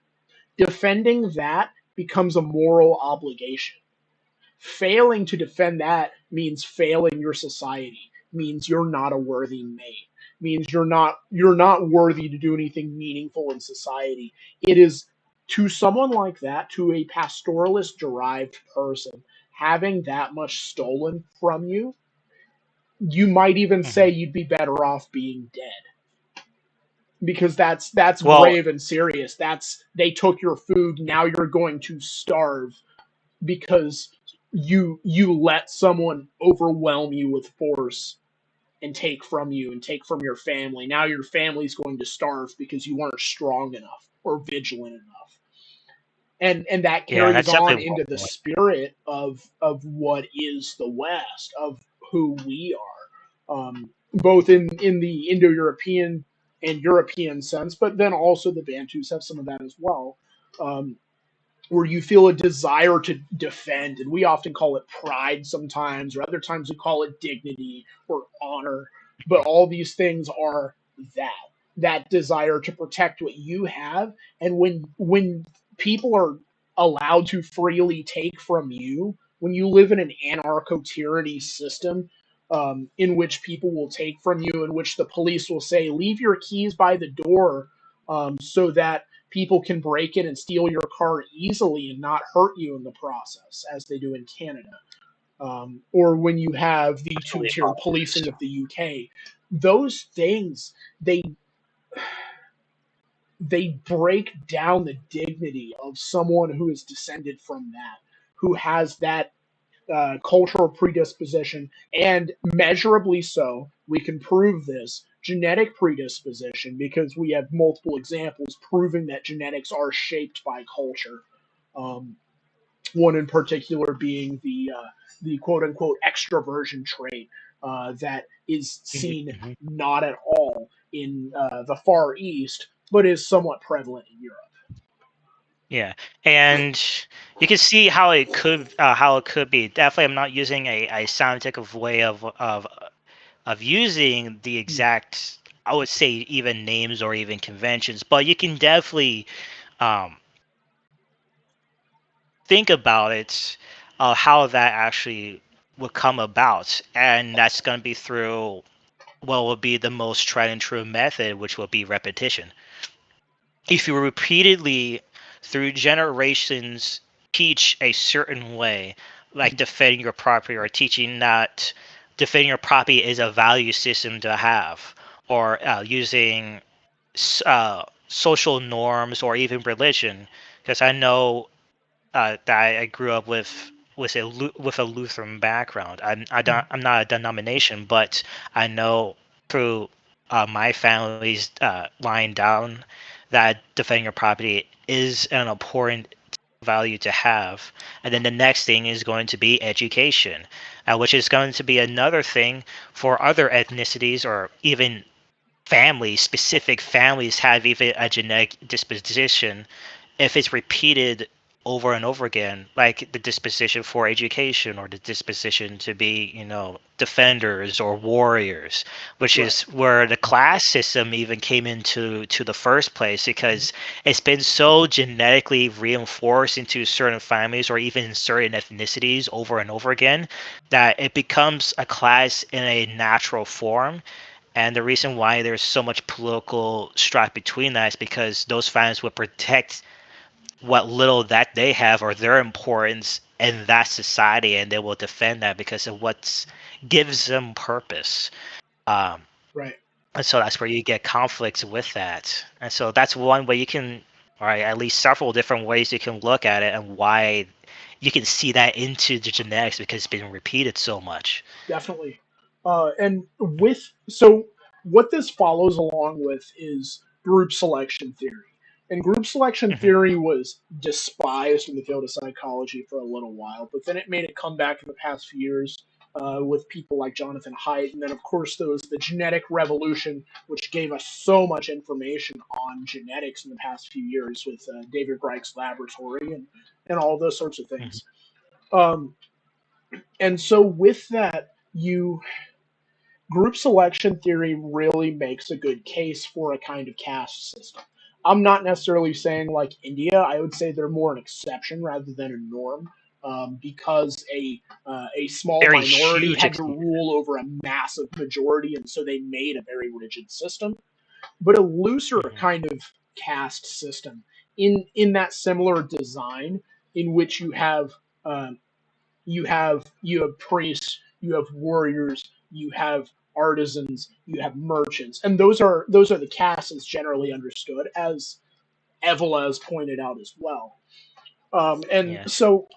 Defending that becomes a moral obligation. Failing to defend that means failing your society, means you're not a worthy mate, means you're not worthy to do anything meaningful in society. It is, to someone like that, to a pastoralist derived person, having that much stolen from you, you might even say Hmm. you'd be better off being dead, because that's Well, grave and serious. That's, they took your food, now you're going to starve because you let someone overwhelm you with force and take from you and take from your family. Now your family's going to starve because you weren't strong enough or vigilant enough. And that yeah, carries that's on definitely one into the point. spirit of what is the West, of who we are, both in the Indo-European and European sense, but then also the Bantus have some of that as well. Um, where you feel a desire to defend, and we often call it pride sometimes, or other times we call it dignity or honor. But all these things are that desire to protect what you have. And when people are allowed to freely take from you, when you live in an anarcho tyranny system, in which people will take from you, in which the police will say, leave your keys by the door, so that people can break in and steal your car easily and not hurt you in the process, as they do in Canada. Or when you have the Totally two-tier apologies. policing of the UK, those things, they break down the dignity of someone who is descended from that, who has that cultural predisposition, and measurably so. We can prove this genetic predisposition because we have multiple examples proving that genetics are shaped by culture. Um, one in particular being the quote unquote extroversion trait that is seen Hmm. not at all in the Far East, but is somewhat prevalent in Europe. Yeah, and you can see how it could be. Definitely, I'm not using a scientific way of using the Mm, exact, I would say, even names or even conventions, but you can definitely um, think about it, how that actually would come about, and that's going to be through what will be the most tried and true method, which will be repetition. If you repeatedly, through generations, teach a certain way, like mm, defending your property, or teaching that defending your property is a value system to have, or using social norms or even religion, because I know that I grew up with a Lutheran background. mm, I'm not a denomination, but I know through my family's line down that defending your property is an important value to have. And then the next thing is going to be education, which is going to be another thing for other ethnicities, or even families. Specific families have even a genetic disposition. If it's repeated over and over again, like the disposition for education or the disposition to be, defenders or warriors, which Right. is where the class system even came into the first place, Mhm. because it's been so genetically reinforced into certain families or even certain ethnicities over and over again that it becomes a class in a natural form. And the reason why there's so much political strife between that is because those families would protect what little that they have or their importance in that society, and they will defend that because of what gives them purpose. Um, Right. and so that's where you get conflicts with that. And so that's one way you can, or at least several different ways you can look at it and why you can see that into the genetics because it's been repeated so much. Definitely. And with so what this follows along with is group selection theory. And group selection Hmm. theory was despised in the field of psychology for a little while, but then it made a comeback in the past few years with people like Jonathan Haidt. And then, of course, there was the genetic revolution, which gave us so much information on genetics in the past few years with David Reich's laboratory and all those sorts of Hmm. things. Um, and so, with that, you group selection theory really makes a good case for a kind of caste system. I'm not necessarily saying like India. I would say they're more an exception rather than a norm, because a small Very minority huge. had to rule over a massive majority, and so they made a very rigid system. But a looser Hmm. kind of caste system in that similar design, in which um, you have priests, you have warriors, you have artisans, you have merchants, and those are the castes as generally understood, as Evola has pointed out as well. And Yeah. so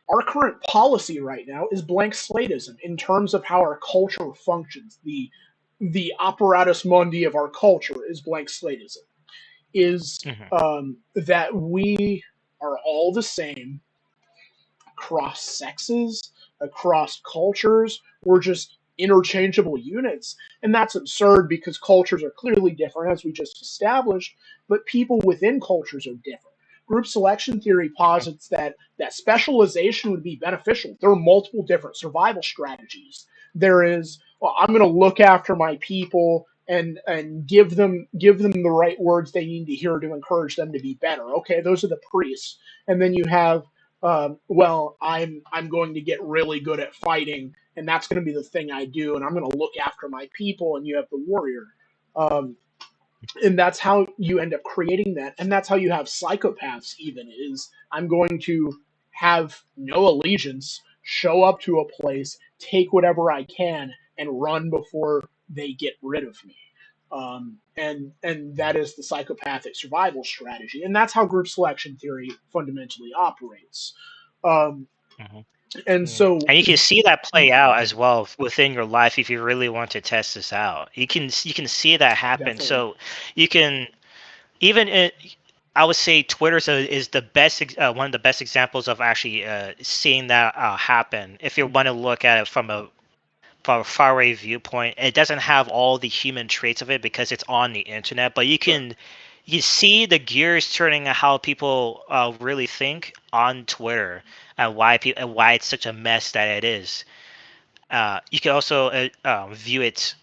our current policy right now is blank slateism in terms of how our culture functions. The apparatus mundi of our culture is blank slateism. Is Hmm. that we are all the same across sexes, across cultures. We're just interchangeable units. And that's absurd because cultures are clearly different, as we just established, but people within cultures are different. Group selection theory posits that specialization would be beneficial. There are multiple different survival strategies. There is, well, I'm going to look after my people and give them the right words they need to hear to encourage them to be better. Okay, those are the priests. And then you have well, I'm going to get really good at fighting, and that's going to be the thing I do, and I'm going to look after my people. And you have the warrior, um, and that's how you end up creating that, and that's how you have psychopaths. Even is I'm going to have no allegiance, show up to a place, take whatever I can, and run before they get rid of me. And that is the psychopathic survival strategy, and that's how group selection theory fundamentally operates. Um, Hmm. and Yeah. so, And you can see that play out as well within your life if you really want to test this out. You can see that happen. definitely, So you can even it, I would say Twitter is the best one of the best examples of actually seeing that happen. If you want to look at it from a far away viewpoint, it doesn't have all the human traits of it because it's on the internet, but sure, you see the gears turning on how people really think on Twitter and why it's such a mess that it is. You can also view it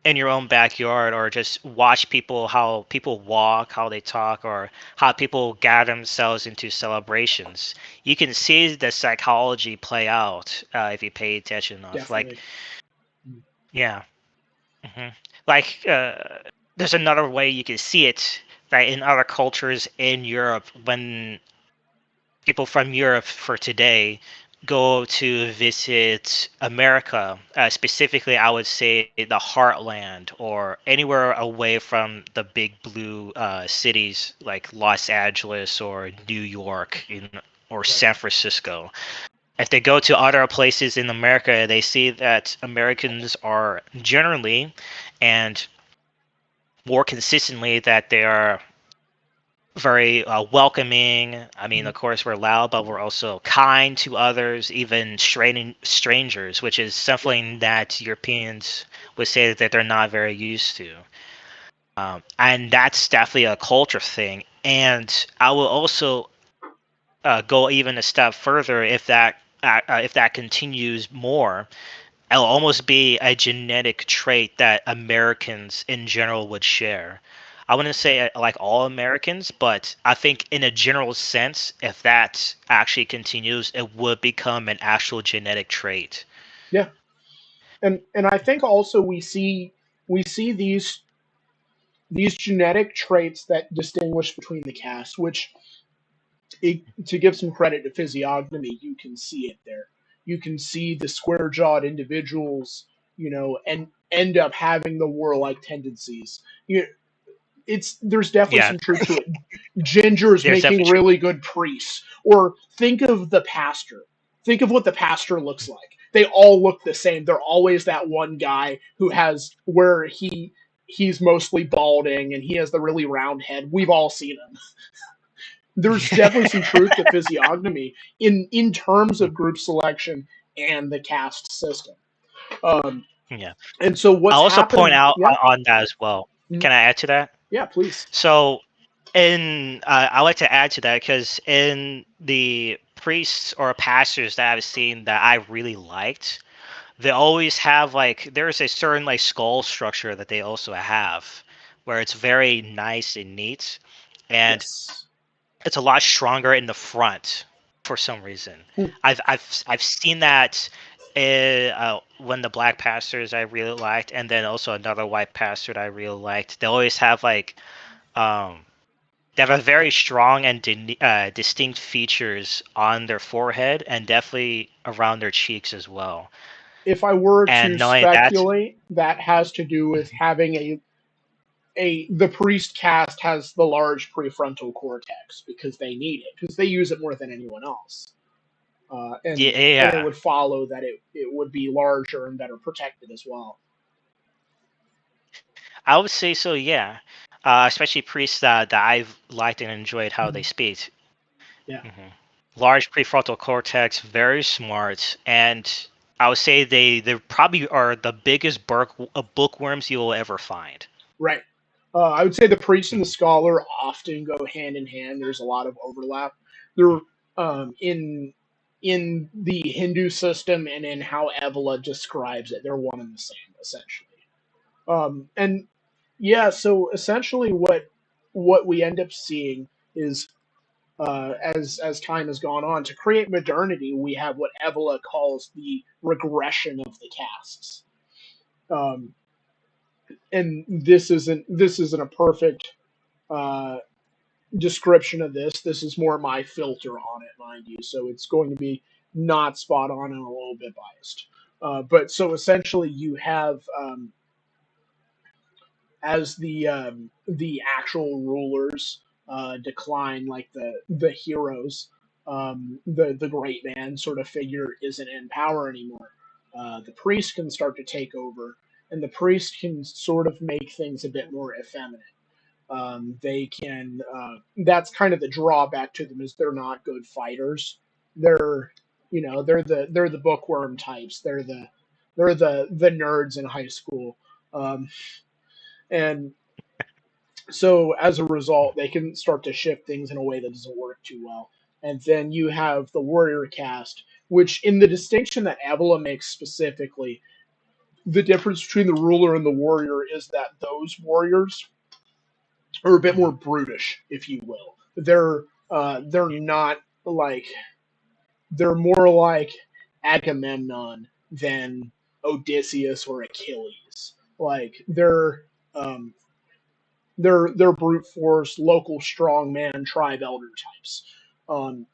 in your own backyard or just watch people how people walk, how they talk, or how people gather themselves into celebrations. You can see the psychology play out if you pay attention enough. Like, definitely, yeah. Hmm. Like, there's another way you can see it that in other cultures in Europe, when people from Europe for today go to visit America, specifically, I would say the heartland or anywhere away from the big blue cities like Los Angeles or New York or right, San Francisco. If they go to other places in America, they see that Americans are generally and more consistently that they are very welcoming. I mean, mhm, of course, we're loud, but we're also kind to others, even strangers, which is right, something that Europeans would say that they're not very used to. And that's definitely a culture thing. And I will also go even a step further if that continues more. It'll almost be a genetic trait that Americans in general would share. I wouldn't say like all Americans, but I think in a general sense, if that actually continues, it would become an actual genetic trait. Yeah, and I think also we see these genetic traits that distinguish between the castes, which to give some credit to physiognomy, you can see it there. You can see the square jawed individuals, and end up having the warlike tendencies. There's definitely Yeah, some truth to it. Gingers there's making definitely truth. really good priests, or think of the pastor. Think of what the pastor looks like. They all look the same. They're always that one guy who has where he's mostly balding and he has the really round head. We've all seen him. There's definitely some truth to physiognomy in terms of group selection and the caste system. Um, Yeah. and so what's I'll also point happened? out Yeah, on that as well. mm, Can I add to that? yeah, please. So, in I like to add to that because in the priests or pastors that I've seen that I really liked, they always have like there's a certain like skull structure that they also have, where it's very nice and neat, and Yes. it's a lot stronger in the front for some reason. Hmm. I've seen that when the black pastors I really liked, and then also another white pastor that I really liked. They always have like um they have a very strong and distinct features on their forehead and definitely around their cheeks as well. If I were to And not only that, speculate, that has to do with having a the priest caste has the large prefrontal cortex because they need it because they use it more than anyone else. yeah, And it yeah, would follow that it would be larger and better protected as well. I would say so. Yeah, especially priests that I've liked and enjoyed how they Mhm. speak. Yeah, hmm Large prefrontal cortex, very smart, and I would say they probably are the biggest bookworms you will ever find. right. I would say the priest and the Mhm, scholar often go hand in hand. There's a lot of overlap. They're in the Hindu system and in how Evola describes it. They're one and the same essentially. And yeah, so essentially what we end up seeing is as time has gone on to create modernity, we have what Evola calls the regression of the castes. Um, and this isn't a perfect uh, description of this. This is more my filter on it, mind you. So it's going to be not spot on and a little bit biased. But so essentially, you have as the actual rulers decline, like the heroes, the great man sort of figure isn't in power anymore. The priest can start to take over, and the priest can sort of make things a bit more effeminate. They can. That's kind of the drawback to them is they're not good fighters. They're they're the bookworm types. They're the nerds in high school. And so as a result, they can start to shift things in a way that doesn't work too well. And then you have the warrior caste, which in the distinction that Avila makes specifically, the difference between the ruler and the warrior is that those warriors are a bit more mhm, brutish, if you will. They're not like they're more like Agamemnon than Odysseus or Achilles. Like um, they're brute force, local strongman, tribe elder types. Um,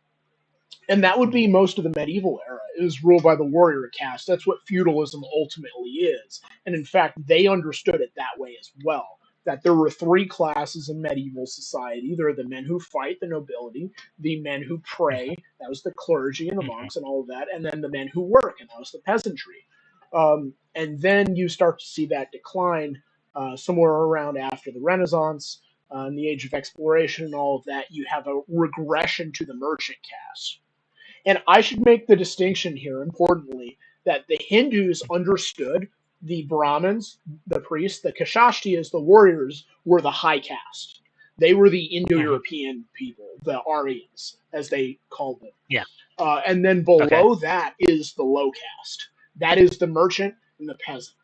and that would be mhm, most of the medieval era. It was ruled by the warrior caste. That's what feudalism ultimately is. And in fact, they understood it that way as well. That there were three classes in medieval society. There are the men who fight, the nobility, the men who pray, that was the clergy and the mhm, monks and all of that, and then the men who work, and that was the peasantry. And then you start to see that decline somewhere around after the Renaissance, in the age of exploration and all of that. You have a regression to the merchant caste, and I should make the distinction here, importantly, that the Hindus understood the Brahmins, the priests, the Kshastras, the warriors, were the high caste. They were the Hmm. Indo-European people, the Aryans, as they called them. Yeah. And then Okay. below that is the low caste. That is the merchant and the peasant.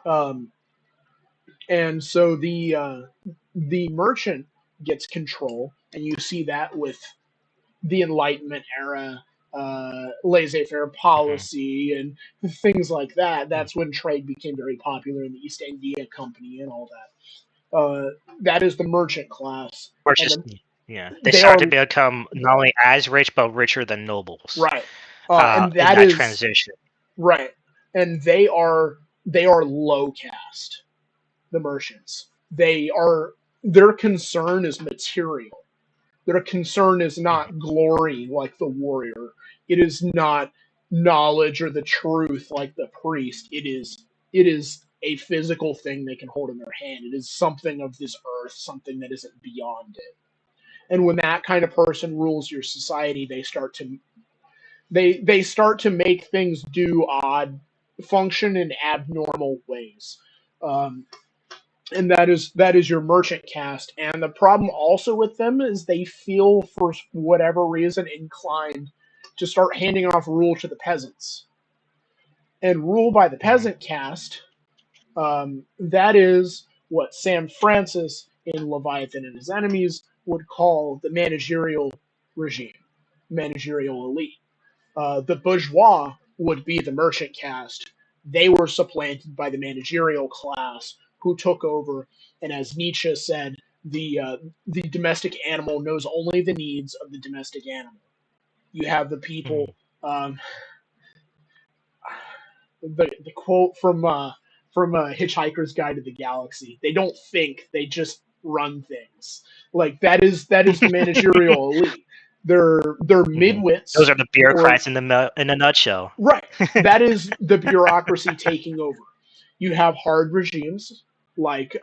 Um, and so the merchant gets control, and you see that with the Enlightenment era, laissez-faire Hmm. policy, and things like that. That's when trade became very popular in the East India Company and all that. That is the merchant class, Or and just yeah, they they start to are become not only as rich but richer than nobles. right, and In that that is transition. right, and they are low caste. The merchants, their concern is material. Their concern is Mhm. not glory like the warrior. It is not knowledge or the truth like the priest. It is a physical thing they can hold in their hand. It is something of this earth, something that isn't beyond it. And when that kind of person rules your society, they start to make things do odd, function in abnormal ways. Um, and that is your merchant caste. And the problem also with them is they feel, for whatever reason, inclined to start handing off rule to the peasants. And rule by the Mhm. peasant caste, that is what Sam Francis in Leviathan and His Enemies would call the managerial regime, managerial elite. The bourgeois would be the merchant caste. They were supplanted by the managerial class, who took over. And as Nietzsche said, the domestic animal knows only the needs of the domestic animal. You have the people. Mhm. Um, the quote from Hitchhiker's Guide to the Galaxy: "They don't think; they just run things." Like that is the managerial elite. They're Mhm. Those midwits, are the or bureaucrats in a nutshell. right. That is the bureaucracy taking over. You have hard regimes like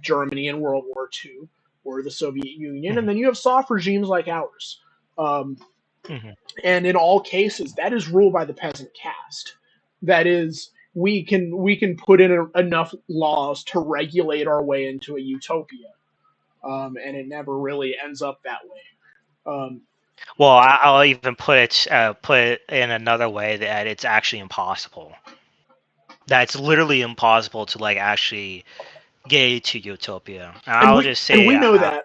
Germany in World War II or the Soviet Union, and Mhm. then you have soft regimes like ours. Um, Mhm. and in all cases, that is ruled by the peasant caste. That is, we can put in enough laws to regulate our way into a utopia, and it never really ends up that way. Um, Well, I'll even put it in another way that it's actually impossible. That's literally impossible to like actually get to utopia. And and I'll we just and say we know that.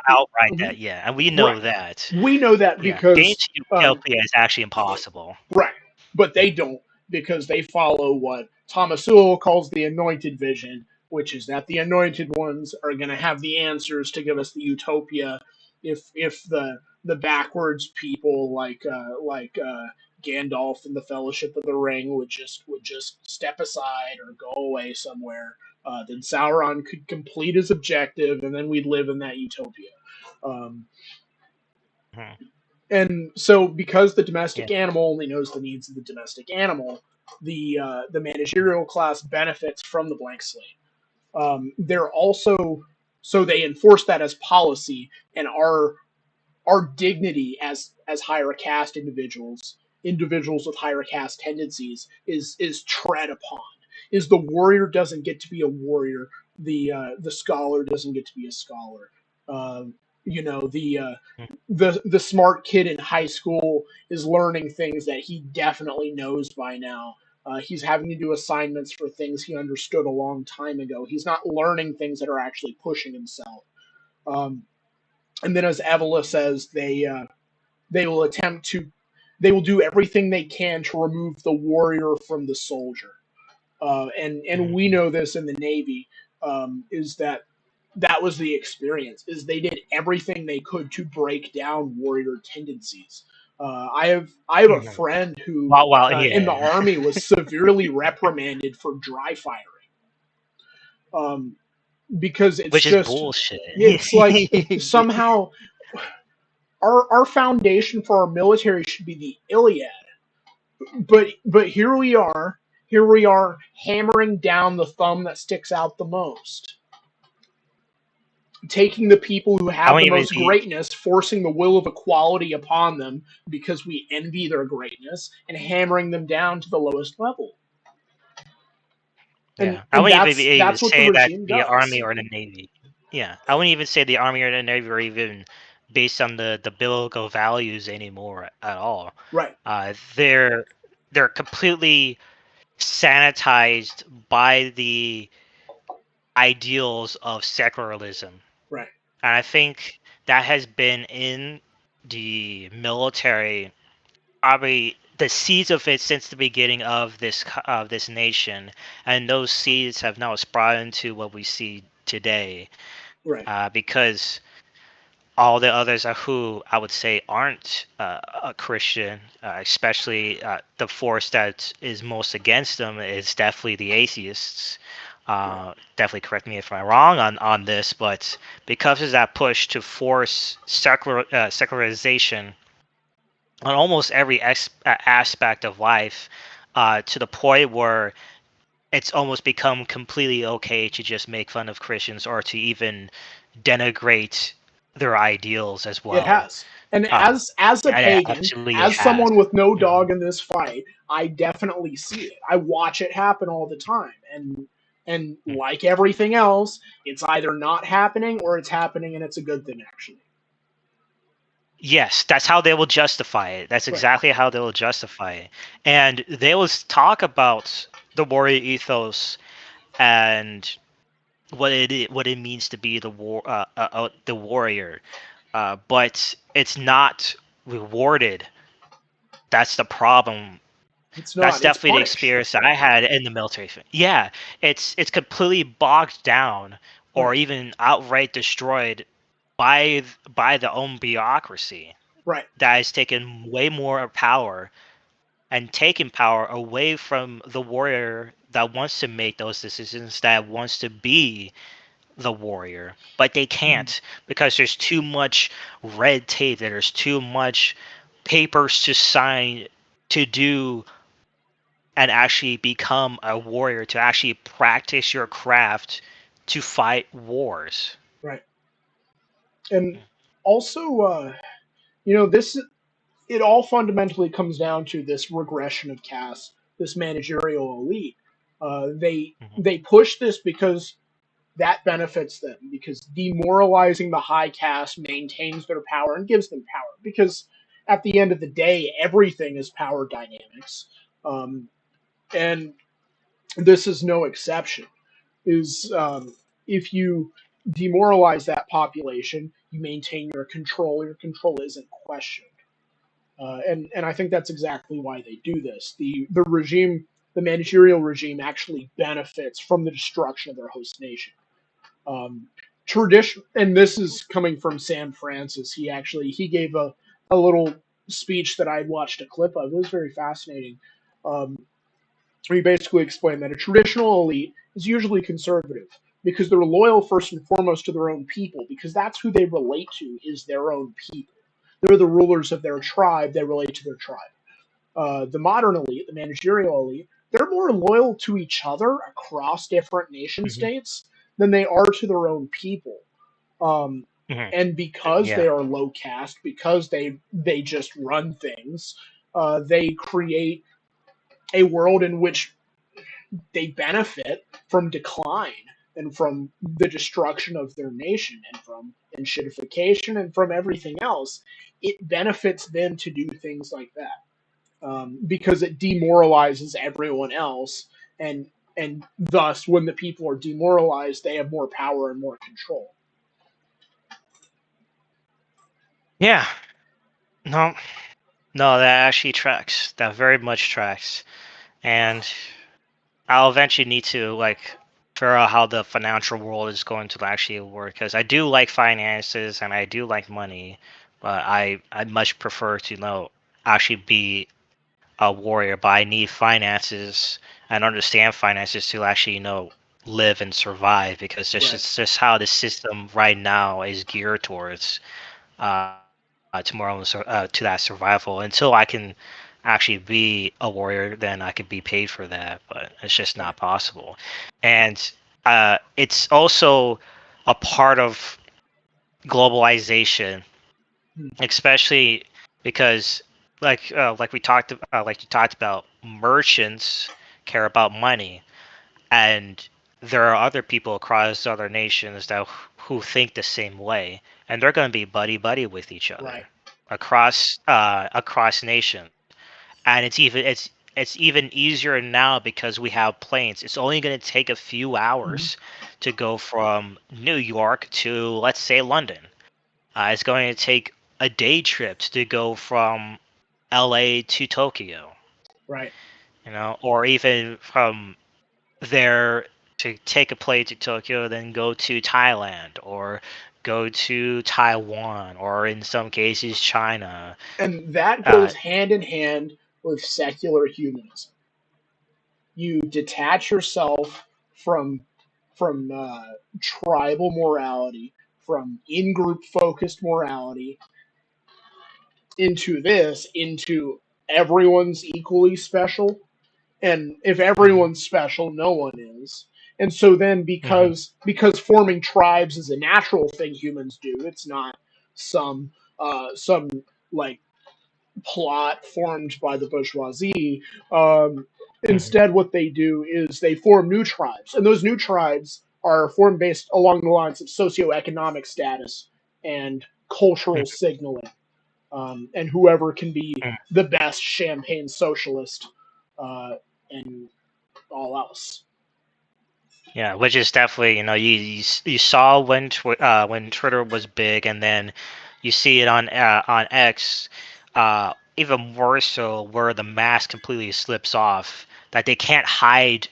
outright Mhm. that yeah, and we Right. know that We know that yeah, getting because to utopia is actually impossible. right, but they don't, because they follow what Thomas Sowell calls the anointed vision, which is that the anointed ones are going to have the answers to give us the utopia. If the backwards people like Gandalf and the Fellowship of the Ring would just step aside or go away somewhere, then Sauron could complete his objective, and then we'd live in that utopia. Um, Mhm. and so, because the Yeah. domestic animal only knows the needs of the domestic animal, the managerial class benefits from the blank slate. They're also, so they enforce that as policy, and our dignity as higher caste individuals with higher caste tendencies, is tread upon. Is the warrior doesn't get to be a warrior, the scholar doesn't get to be a scholar. Um, you know the smart kid in high school is learning things that he definitely knows by now. He's having to do assignments for things he understood a long time ago. He's not learning things that are actually pushing himself. Um, and then, as Evola says, they will attempt to they will do everything they can to remove the warrior from the soldier. And we Mhm. know this in the Navy, is that was the experience. Is they did everything they could to break down warrior tendencies. I have a Mhm. friend who, Well, in the yeah, army, was severely reprimanded for dry firing, um, because which is bullshit. it's like, somehow our foundation for our military should be the Iliad, but here we are hammering down the thumb that sticks out the most, taking the people who I have won't the even most be. greatness, forcing the will of equality upon them because we envy their greatness, and hammering them down to the lowest level. And Yeah, I and wouldn't even that's be able to that's what the say that regime the army does. or the navy. Yeah, I wouldn't even say the army or the navy are even based on the biblical values anymore at all. Right, They're completely sanitized by the ideals of secularism. right, And I think that has been in the military, probably the seeds of it since the beginning of this nation, and those seeds have now sprouted into what we see today. right. Because all the others are who I would say aren't a Christian, especially the force that is most against them is definitely the atheists. Right. Definitely correct me if I'm wrong on this, but because of that push to force secularization on almost every aspect of life, to the point where it's almost become completely okay to just make fun of Christians or to even denigrate their ideals as It well. has. And Uh, as a it pagan, absolutely as has. someone with no Mhm, dog in this fight, I definitely see it. I watch it happen all the time. And mhm. like everything else, it's either not happening or it's happening and it's a good thing actually. Yes, that's how they will justify it. That's Right. exactly how they will justify it. And they will talk about the warrior ethos and what it means to be the warrior. But it's not rewarded. That's the problem. It's That's not. It's definitely the punished. experience that I had in the military. Yeah, it's completely bogged down or Right. even outright destroyed by the own bureaucracy Right. that has taken way more power and taken power away from the warrior that wants to make those decisions, that wants to be the warrior, but they Mhm. can't because there's too much red tape. There's too much papers to sign to do and actually become a warrior, to actually practice your craft, to fight wars. Right. And also, this it all fundamentally comes down to this regression of caste, this managerial elite. Mhm, They push this because that benefits them because demoralizing the high caste maintains their power and gives them power because at the end of the day everything is power dynamics, and this is no exception. Is If you demoralize that population you maintain your control isn't questioned, and I think that's exactly why they do this. The regime, the managerial regime, actually benefits from the destruction of their host nation. Tradition, and this is coming from Sam Francis. He gave a little speech that I watched a clip of. It was very fascinating. Um, he basically explained that a traditional elite is usually conservative because they're loyal first and foremost to their own people because that's who they relate to is their own people. They're the rulers of their tribe. They relate to their tribe. The modern elite, the managerial elite, they're more loyal to each other across different nation mhm, states than they are to their own people. Um, mhm. and because Yeah. they are low caste, because they just run things, they create a world in which they benefit from decline and from the destruction of their nation and from enshittification and from everything else. It benefits them to do things like that, because it demoralizes everyone else, and thus when the people are demoralized they have more power and more control. Yeah. No. No, that actually tracks. That very much tracks. And I'll eventually need to figure out how the financial world is going to actually work because I do like finances and I do like money, but I much prefer to actually be a warrior. But I need finances and understand finances to actually live and survive because this Right. is just how the system right now is geared towards to that survival. Until I can actually be a warrior, then I could be paid for that, but it's just Right. not possible. And it's also a part of globalization, Hmm. especially because like you talked about, merchants care about money, and there are other people across other nations that who think the same way, and they're going to be buddy buddy with each Right. other across nations. And it's even easier now because we have planes. It's only going to take a few Hmm. hours to go from New York to, let's say, London. It's going to take a day trip to go from LA to Tokyo, Right. or even from there to take a plane to Tokyo, then go to Thailand or go to Taiwan or in some cases China. And that Uh, goes hand in hand with secular humanism. You detach yourself from tribal morality, from in-group focused morality, into everyone's equally special. And if mhm, everyone's special, no one is. And so then, mhm, because forming tribes is a natural thing humans do, it's not some some like plot formed by the bourgeoisie. mhm, Instead, what they do is they form new tribes, and those new tribes are formed based along the lines of socioeconomic status and cultural mhm, signaling, and whoever can be mhm. the best champagne socialist, and all else. Yeah, which is definitely, you saw when Twitter was big, and then you see it on X, even worse so, where the mask completely slips off, that they can't hide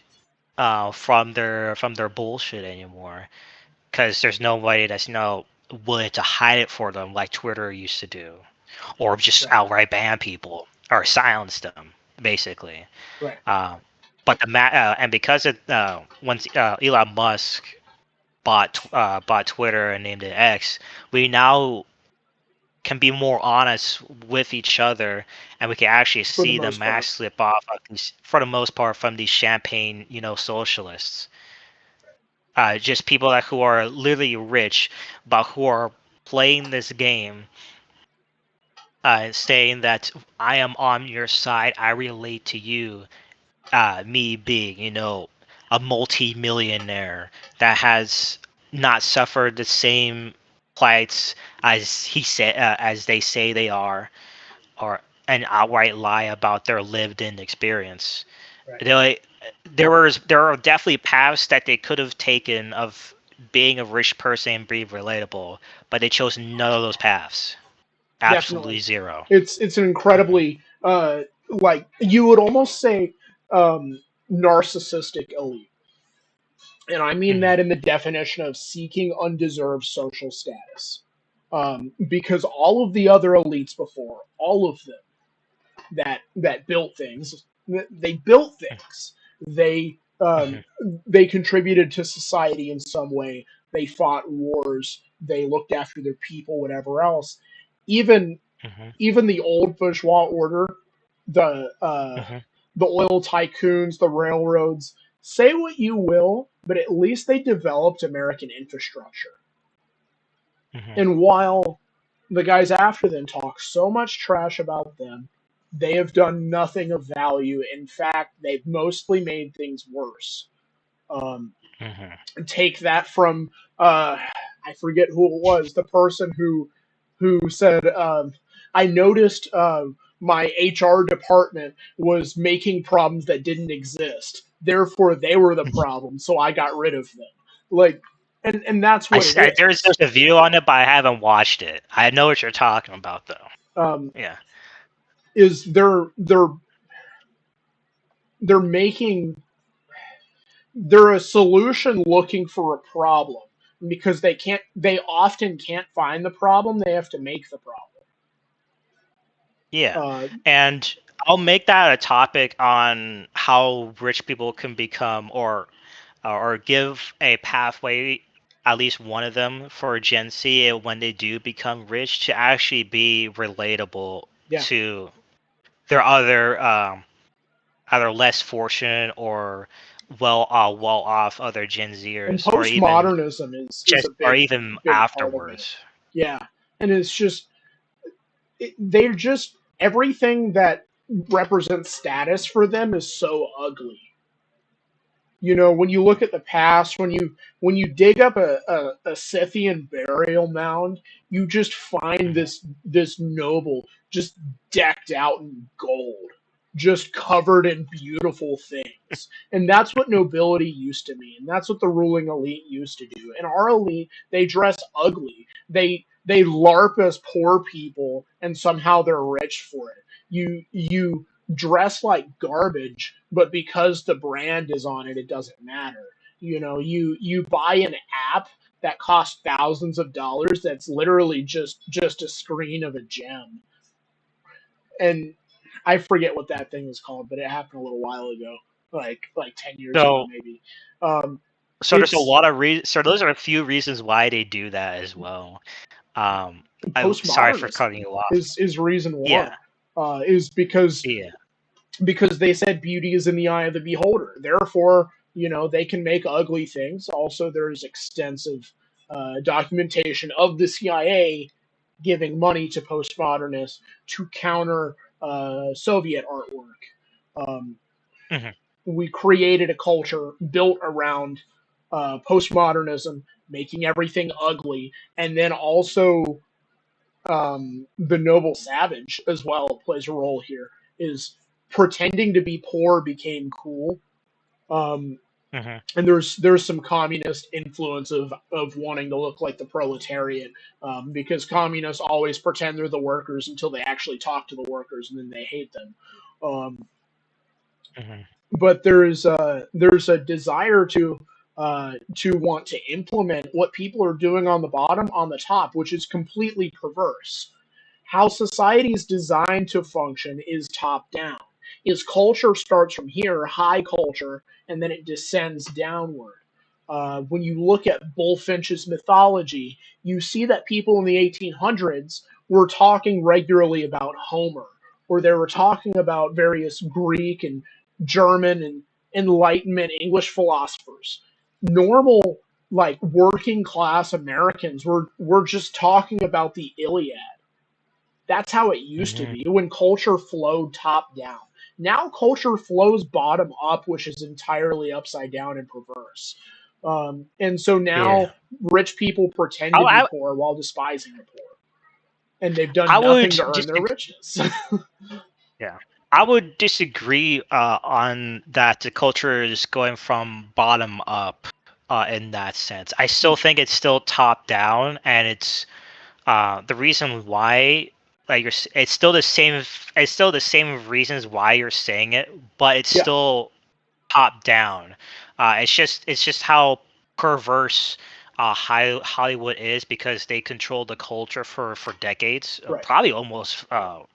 from their bullshit anymore, because there's nobody that's willing to hide it for them like Twitter used to do, or just Right, outright ban people or silence them, basically. right. Uh, and because once Elon Musk bought Twitter and named it X, we now can be more honest with each other, and we can actually For the see the most part, mask slip off of these, for the most part, from these champagne, socialists. Just people who are literally rich, but who are playing this game, saying that I am on your side, I relate to you. Me being, a multi-millionaire that has not suffered the same plights as they say they are, or an outright lie about their lived-in experience. right. They, there are definitely paths that they could have taken of being a rich person and being relatable, but they chose none of those paths. Absolutely Definitely, zero. it's an Hmm. incredibly like you would almost say narcissistic elite. And I mean Hmm. that in the definition of seeking undeserved social status. Because all of the other elites before, all of them that built things, they built things. They Hmm. they contributed to society in some way. They fought wars. They looked after their people. Whatever else. Even Hmm. even the old bourgeois order, the Hmm. the oil tycoons, the railroads. Say what you will, but at least they developed American infrastructure. Hmm. And while the guys after them talk so much trash about them, they have done nothing of value. In fact, they've mostly made things worse. Um, Hmm. take that from I forget who it was, the person who said, I noticed my HR department was making problems that didn't exist. Therefore, they were the problem, so I got rid of them. Like, and that's what it There's is. a view on it, but I haven't watched it. I know what you're talking about, though. Um, Yeah. is they're making they're a solution looking for a problem because they often can't find the problem. They have to make the problem. Yeah. Uh, And I'll make that a topic on how rich people can become, or give a pathway, at least one of them, for Gen Z, when they do become rich, to actually be relatable yeah. to their other either less fortunate or well off other Gen And Zers, or even postmodernism is just, a or big even big part of it. afterwards. Yeah, and it's just they're just everything that represents status for them is so ugly. You know, when you look at the past, when you dig up a Scythian burial mound, you just find Mhm. this noble just decked out in gold, just covered in beautiful things. And that's what nobility used to mean. That's what the ruling elite used to do. And our elite, they dress ugly. They LARP as poor people and somehow they're rich for it. You dress like garbage, but because the brand is on it, it doesn't matter. You know, you buy an app that costs thousands of dollars that's literally just a screen of a gem. And I forget what that thing is called, but it happened a little while ago, like 10 years ago So maybe. Um, so there's a it's lot of so those are a few reasons why they do that as well. Um, I sorry for postmodernism cutting you off. is reason Yeah, one. Is yeah. because they said beauty is in the eye of the beholder. Therefore, you know, they can make ugly things. Also, there's extensive documentation of the CIA giving money to postmodernists to counter Soviet artwork. Um, Mhm. we created a culture built around postmodernism, making everything ugly, and then also the noble savage as well plays a role here. Is pretending to be poor became cool, um, Mhm. and there's some communist influence of wanting to look like the proletariat, because communists always pretend they're the workers until they actually talk to the workers and then they hate them. Um, Mhm. but there's a desire to want to implement what people are doing on the bottom on the top, which is completely perverse. How society is designed to function is top down. Its culture starts from here, high culture, and then it descends downward. When you look at Bullfinch's mythology, you see that people in the 1800s were talking regularly about Homer, or they were talking about various Greek and German and Enlightenment English philosophers. Normal, like working class Americans were just talking about the Iliad. That's how it used to Mhm. be when culture flowed top down. Now culture flows bottom up, which is entirely upside down and perverse. And so Yeah. now rich people pretend I, to be I poor while despising the poor, and they've done I would nothing to earn just their richness. yeah. I would disagree on that the culture is going from bottom up in that sense. I still think it's still top down, and it's the reason why like it's still the same. It's still the same reasons why you're saying it, but it's Yeah, still top down. It's just how perverse Hollywood is because they control the culture for decades, right. probably almost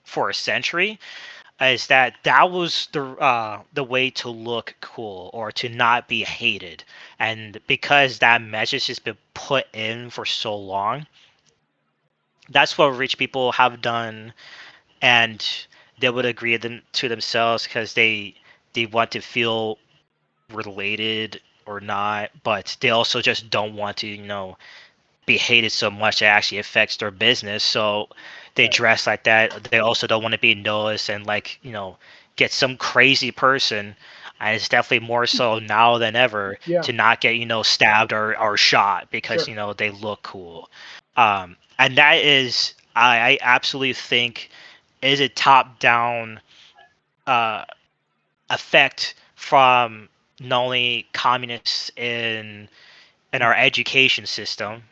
for a century. Is that was the way to look cool or to not be hated, and because that message has been put in for so long, that's what rich people have done, and they would agree to themselves because they want to feel related or not, but they also just don't want to, be hated so much that actually affects their business. So they Right. dress like that. They also don't want to be noticed and like, get some crazy person. And it's definitely more so now than ever Yeah, to not get, stabbed or shot because, sure. they look cool. And that is, I absolutely think is a top down uh, effect from not only communists in our education system,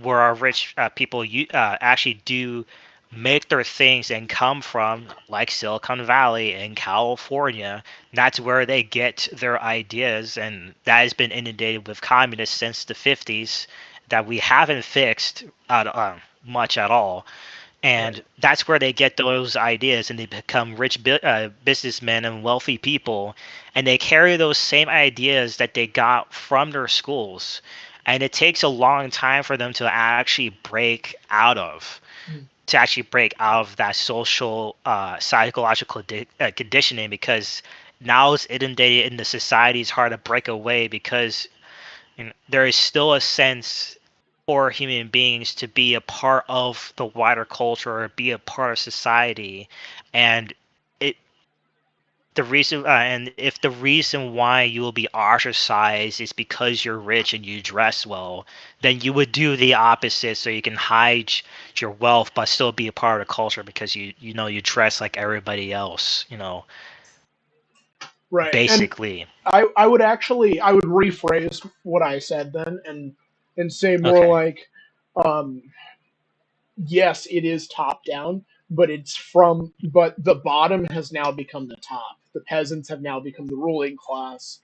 where our rich people actually do make their things and come from, like Silicon Valley in California. That's where they get their ideas, and that has been inundated with communists since the 50s that we haven't fixed much at all, Right. and that's where they get those ideas and they become rich businessmen and wealthy people, and they carry those same ideas that they got from their schools, and it takes a long time for them to actually Mm. break out of that social psychological conditioning, because now it's inundated in the society. It's hard to break away because there is still a sense for human beings to be a part of the wider culture or be a part of society, and it the reason and if the reason why you will be ostracized is because you're rich and you dress well, then you would do the opposite so you can hide your wealth but still be a part of the culture because you dress like everybody else, Right. And basically. I would actually I would rephrase what I said then and say more Okay. like, um, yes, it is top down, but but the bottom has now become the top. The peasants have now become the ruling class,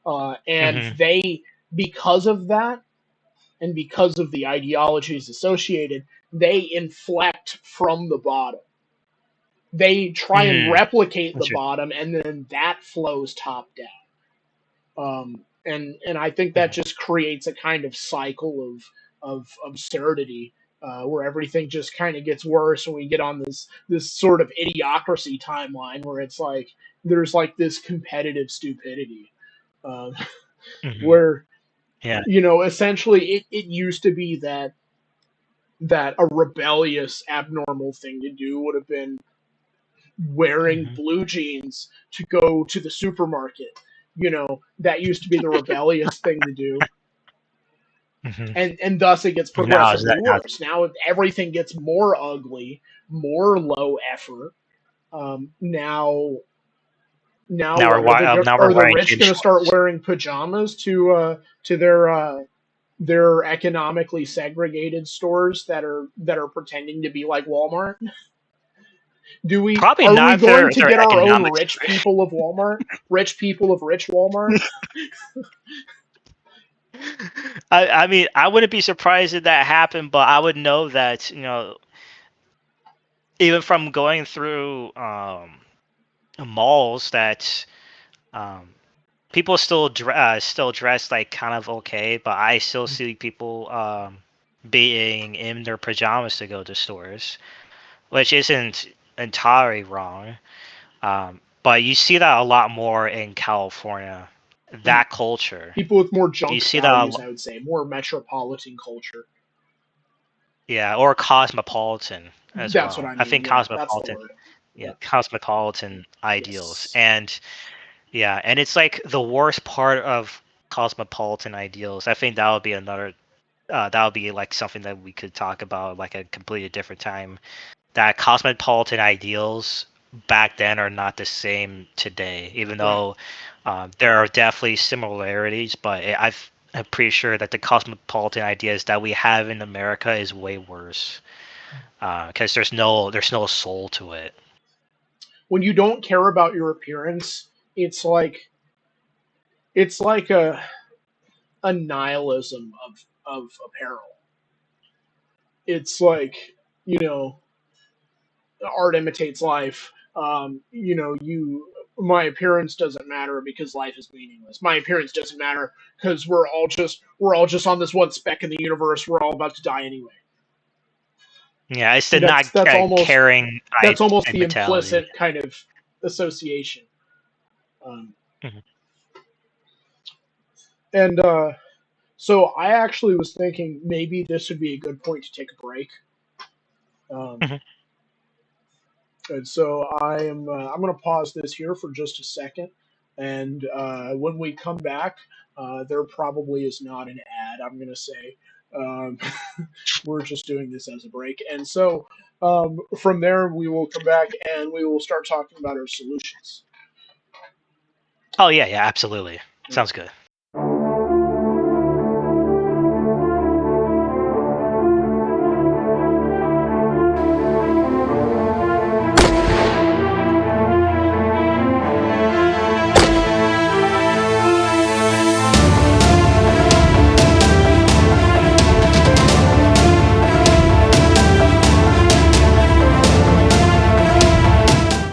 and Mhm. they, because of that, and because of the ideologies associated, they inflect from the bottom. They try and Mhm. replicate the Interesting. bottom, and then that flows top down. And I think that Mhm. just creates a kind of cycle of absurdity, where everything just kind of gets worse, and we get on this sort of idiocracy timeline where it's like there's like this competitive stupidity, uh, Mhm. where Yeah. essentially it used to be that a rebellious abnormal thing to do would have been wearing Mhm. blue jeans to go to the supermarket. That used to be the rebellious thing to do. Mhm. And thus it gets Now is progressively that now? worse. Now everything gets more ugly, more low effort. Now, Now we're what are now we're are the wearing rich gym going to start shorts. wearing pajamas to their economically segregated stores that are pretending to be like Walmart? Do we Probably are we not going to their get our own economics. rich people of Walmart? Rich people of rich Walmart? I mean, I wouldn't be surprised if that happened, but I would know that, even from going through malls, that um, people still dress like kind of okay, but I still see people being in their pajamas to go to stores, which isn't entirely wrong. But you see that a lot more in California. That culture, People with more you junk see that values, I would say, more metropolitan culture. yeah, or cosmopolitan as That's what well. I I mean. think Yeah, that's the cosmopolitan, word. yeah, Yeah. cosmopolitan ideals, Yes. and yeah, and it's like the worst part of cosmopolitan ideals. I think that would be another. That would be like something that we could talk about like a completely different time. That cosmopolitan ideals back then are not the same today, even Right. though there are definitely similarities. But I'm pretty sure that the cosmopolitan ideas that we have in America is way worse because there's no soul to it. When you don't care about your appearance, it's like it's like a nihilism of apparel. It's like, you know, art imitates life. My appearance doesn't matter because life is meaningless. My appearance doesn't matter because we're all just on this one speck in the universe. We're all about to die anyway. Yeah, it's the That's not that's almost caring that's almost the mentality. implicit kind of association. Um, Mhm. and So I actually was thinking maybe this would be a good point to take a break. Um, Mhm. and so I'm going to pause this here for just a second, and when we come back, there probably is not an ad. I'm going to say um, we're just doing this as a break, and so from there we will come back and we will start talking about our solutions. Oh yeah, yeah, absolutely. All right. Sounds good.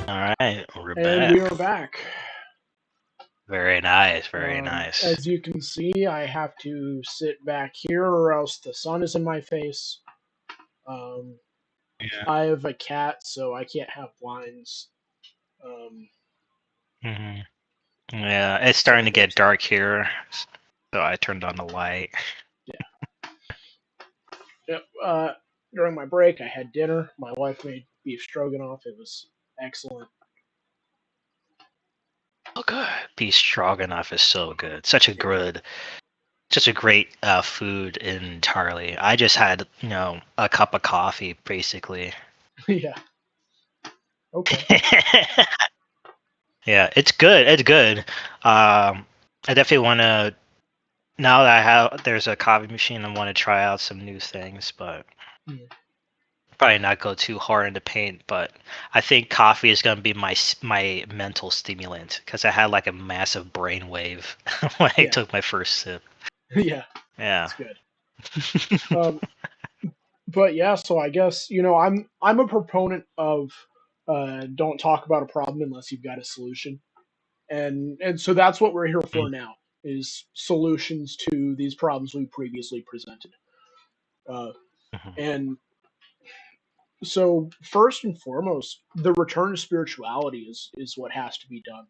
All right, we're And we are back. back. Very nice, very nice. As you can see, I have to sit back here or else the sun is in my face. Um, Yeah. I have a cat, so I can't have blinds. Um, hmm Yeah, it's so starting to get there's that. dark here, so I turned on the light. Yeah. Yep. During my break, I had dinner. My wife made beef stroganoff. It was excellent. good. Beef stroganoff is so good. Such a great food entirely. I just had a cup of coffee basically. Yeah. Okay. Yeah, it's good. It's good. I definitely want to now that there's a coffee machine. I want to try out some new things, but Mm. probably not go too hard into paint. But I think coffee is gonna be my mental stimulant because I had like a massive brain wave when I Yeah. took my first sip. Yeah. Yeah. It's good. Um, but yeah, so I guess I'm a proponent of don't talk about a problem unless you've got a solution, and so that's what we're here for now is solutions to these problems we previously presented. Uh, Mhm. and so first and foremost, the return to spirituality is what has to be done.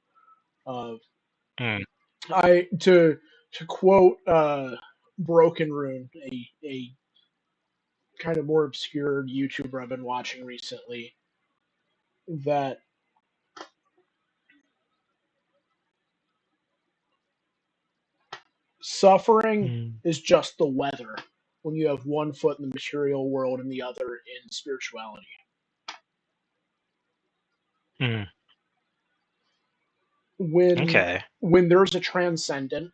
Uh, Mm, I to quote Broken Rune, a kind of more obscure YouTuber I've been watching recently, that suffering mm, is just the weather when you have one foot in the material world and the other in spirituality. mm. When Okay. when there's a transcendent,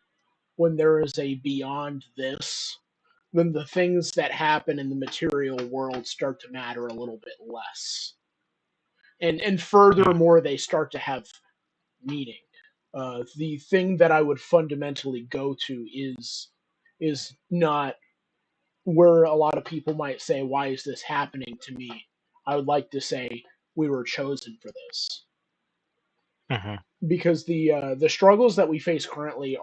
when there is a beyond this, then the things that happen in the material world start to matter a little bit less. And Mm, furthermore, they start to have meaning. The thing that I would fundamentally go to is not where a lot of people might say, "Why is this happening to me?" I would like to say we were chosen for this mhm. because the struggles that we face currently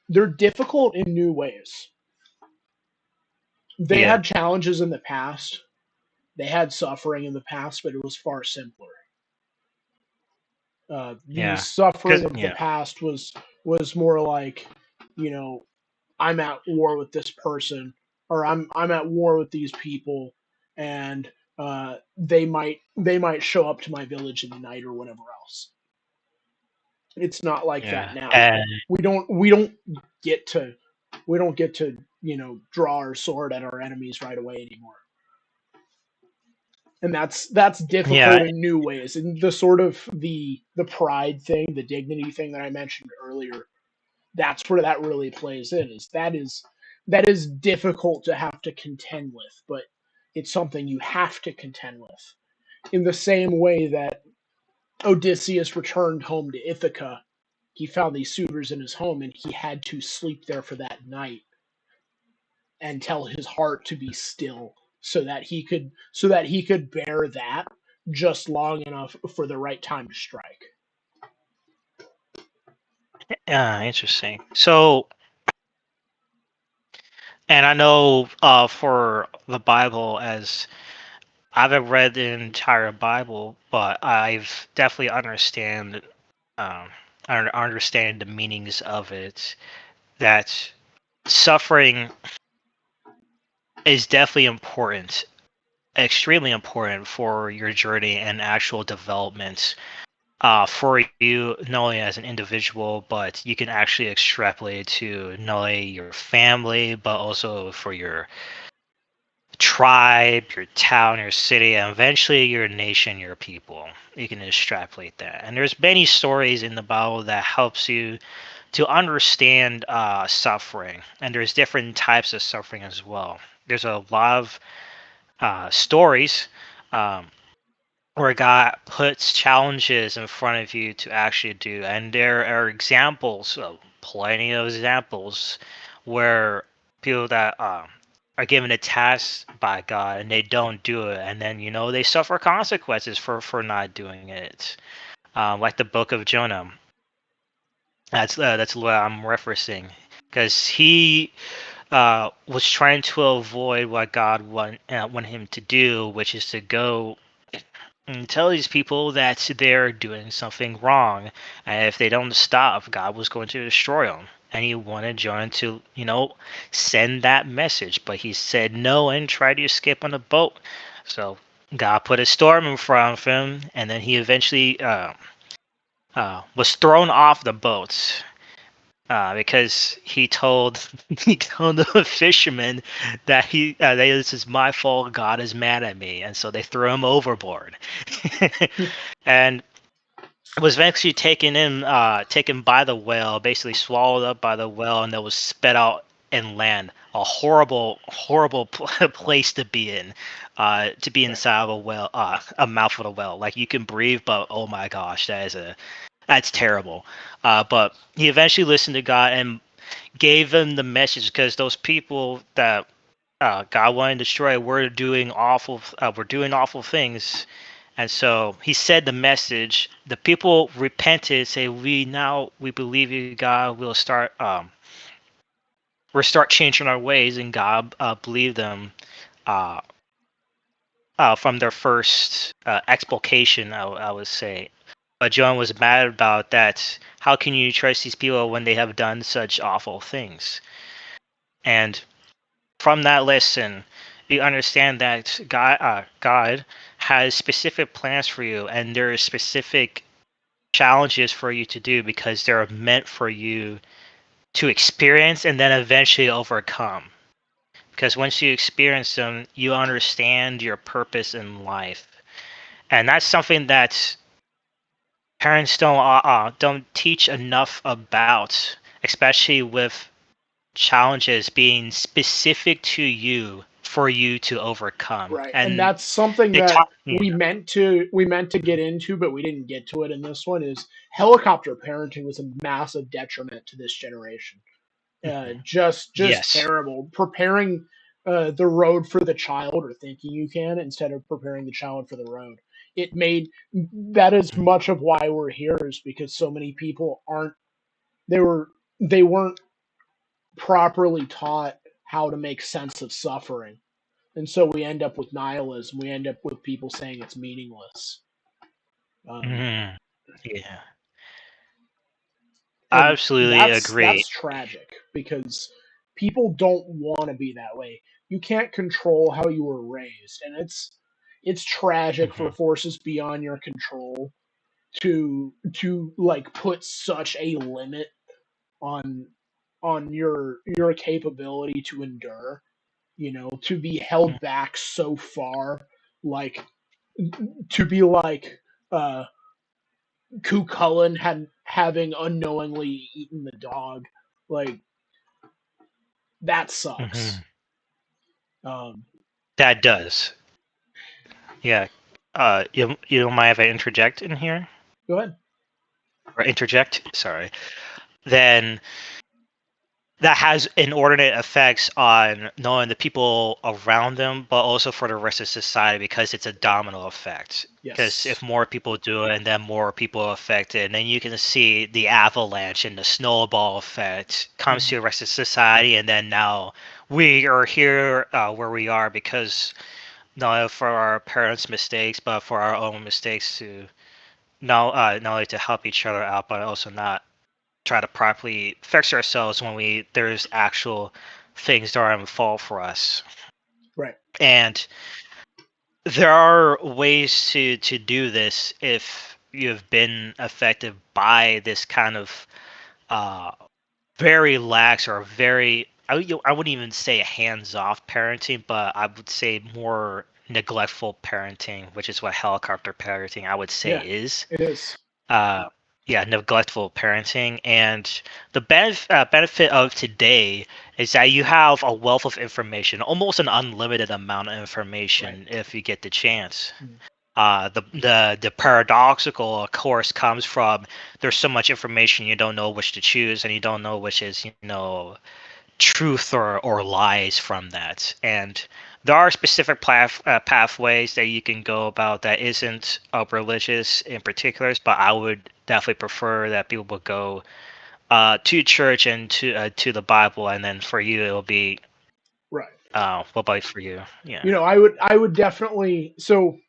they're difficult in new ways. They Yeah. had challenges in the past. They had suffering in the past, but it was far simpler. The Yeah. suffering Cause of the yeah. past was more like, you know, I'm at war with this person, or I'm at war with these people, and they might show up to my village in the night or whatever else. It's not like that Yeah. now. And We don't get to draw our sword at our enemies right away anymore, and that's yeah. difficult in new ways. And the sort of the pride thing, the dignity thing that I mentioned earlier, that's where that really plays in. That is difficult to have to contend with, but it's something you have to contend with. In the same way that Odysseus returned home to Ithaca, he found these suitors in his home, and he had to sleep there for that night and tell his heart to be still so that he could bear that just long enough for the right time to strike. Interesting. So, and I know for the Bible, as I haven't read the entire Bible, but I've definitely um, understand the meanings of it. That suffering is definitely important, extremely important for your journey and actual development. For you, not only as an individual, but you can actually extrapolate to not only your family, but also for your tribe, your town, your city, and eventually your nation, your people. You can extrapolate that. And there's many stories in the Bible that helps you to understand suffering. And there's different types of suffering as well. There's a lot of stories um, where God puts challenges in front of you to actually do. And there are examples, plenty of examples, where people that are given a task by God and they don't do it, and then they suffer consequences for not doing it. Like the Book of Jonah. That's what I'm referencing, because he was trying to avoid what God want him to do, which is to go and tell these people that they're doing something wrong, and if they don't stop, God was going to destroy them. And he wanted Jonah to, send that message, but he said no and tried to escape on a boat. So God put a storm in front of him, and then he eventually was thrown off the boat because he told he told the fishermen that this is my fault. God is mad at me, and so they threw him overboard, and was eventually taken by the whale, basically swallowed up by the whale, and then was spit out inland. A horrible place to be in, to be Right. inside of a mouth of a whale. Like you can breathe, but oh my gosh, that's terrible. But he eventually listened to God and gave them the message because those people that God wanted to destroy were doing awful things, and so he said the message. The people repented, say, we believe you, God. We'll start changing our ways, and God believed them uh, from their first expulsion. I would say, but John was mad about that. How can you trust these people when they have done such awful things? And from that lesson, you understand that God has specific plans for you, and there are specific challenges for you to do because they're meant for you to experience and then eventually overcome. Because once you experience them, you understand your purpose in life, and that's something that parents don't teach enough about, especially with challenges being specific to you for you to overcome. Right. And And that's something they that taught yeah. we meant to get into, but we didn't get to it in this one. Is helicopter parenting was a massive detriment to this generation. Mhm. Just Yes. terrible. Preparing the road for the child, or thinking you can, instead of preparing the child for the road. It made that is Mhm. much of why we're here, is because so many people aren't they were they weren't properly taught how to make sense of suffering, and so we end up with nihilism. We end up with people saying it's meaningless. Um, Mhm. Yeah. I and absolutely that's agree. tragic, because people don't want to be that way. You can't control how you were raised, and it's tragic for Mhm. forces beyond your control to like put such a limit on your capability to endure, to be held back so far, like to be like uh Ku Cullen had having unknowingly eaten the dog. Like, that sucks. Mhm. Um, That does. Yeah. You don't mind if I interject in here? Go ahead. Or interject? Sorry. Then that has inordinate effects on knowing the people around them, but also for the rest of society because it's a domino effect. Because if Yes. more people do it, and then more people are affected, and then you can see the avalanche and the snowball effect comes to Mhm. the rest of society, and then now we are here where we are because not for our parents' mistakes, but for our own mistakes to not only to help each other out, but also not try to properly fix ourselves when there's actual things that are in fault for us. Right. And there are ways to do this if you have been affected by this kind of uh, very lax or very I wouldn't even say hands-off parenting, but I would say more neglectful parenting, which is what helicopter parenting I would say Yeah, is. it is. uh, yeah, neglectful parenting. And the benefit of today is that you have a wealth of information, almost an unlimited amount of Right. information if you get the chance. Mm. The paradoxical, of course, comes from there's so much information you don't know which to choose, and you don't know which is truth or lies from that. And there are specific pathways that you can go about that isn't religious in particulars, but I would definitely prefer that people would go to church and to the Bible, and then for you it'll be Right. what about for you? Yeah. I would definitely. So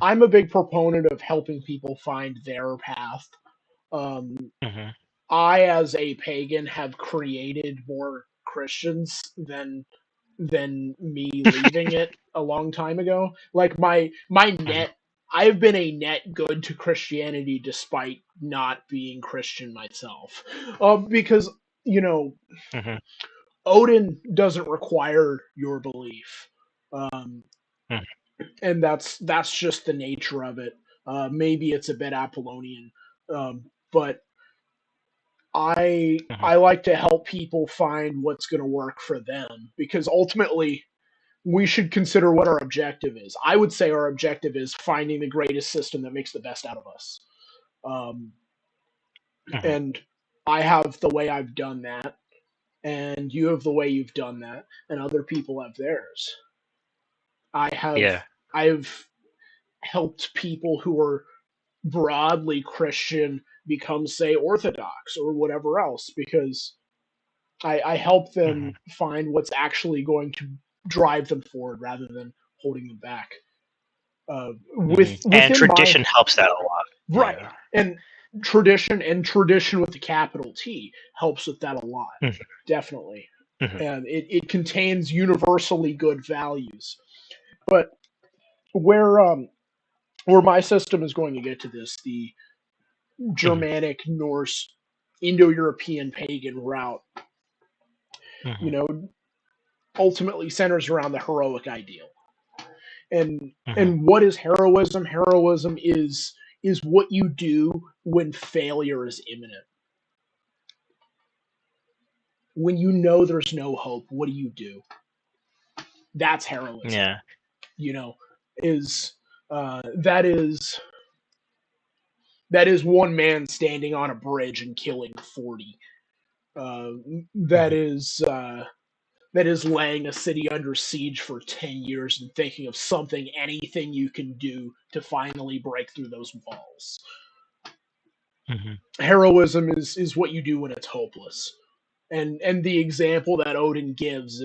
I'm a big proponent of helping people find their path. Um, Hmm. I, as a pagan, have created more Christians than me leaving it a long time ago. Like, my Hmm. net. I've been a net good to Christianity despite not being Christian myself, because you know Hmm. Odin doesn't require your belief, um, Hmm. and that's just the nature of it. Maybe it's a bit Apollonian, but Hmm. I like to help people find what's going to work for them because ultimately we should consider what our objective is. I would say our objective is finding the greatest system that makes the best out of us. Um, Hmm. and I have the way I've done that, and you have the way you've done that, and other people have theirs. I have Yeah. I've helped people who are broadly Christian become, say, Orthodox or whatever else because I help Hmm. them find what's actually going to drive them forward rather than holding them back. Hmm. And Within my tradition helps that a lot. right, Yeah. and tradition with the capital T helps with that a lot, Hmm. definitely, Hmm. and it contains universally good values. But where where my system is going to get to this, the Hmm. Germanic, Norse, Indo-European pagan route, you Hmm. know, ultimately centers around the heroic ideal. Hmm. And what is heroism? Heroism is what you do when failure is imminent. When you know there's no hope, what do you do? That's heroism. Yeah. You know, is that is that is one man standing on a bridge and killing 40. Uh, that Hmm. is that is laying a city under siege for 10 years and thinking of something, anything you can do to finally break through those walls. Hmm. Heroism is what you do when it's hopeless. And the example that Odin gives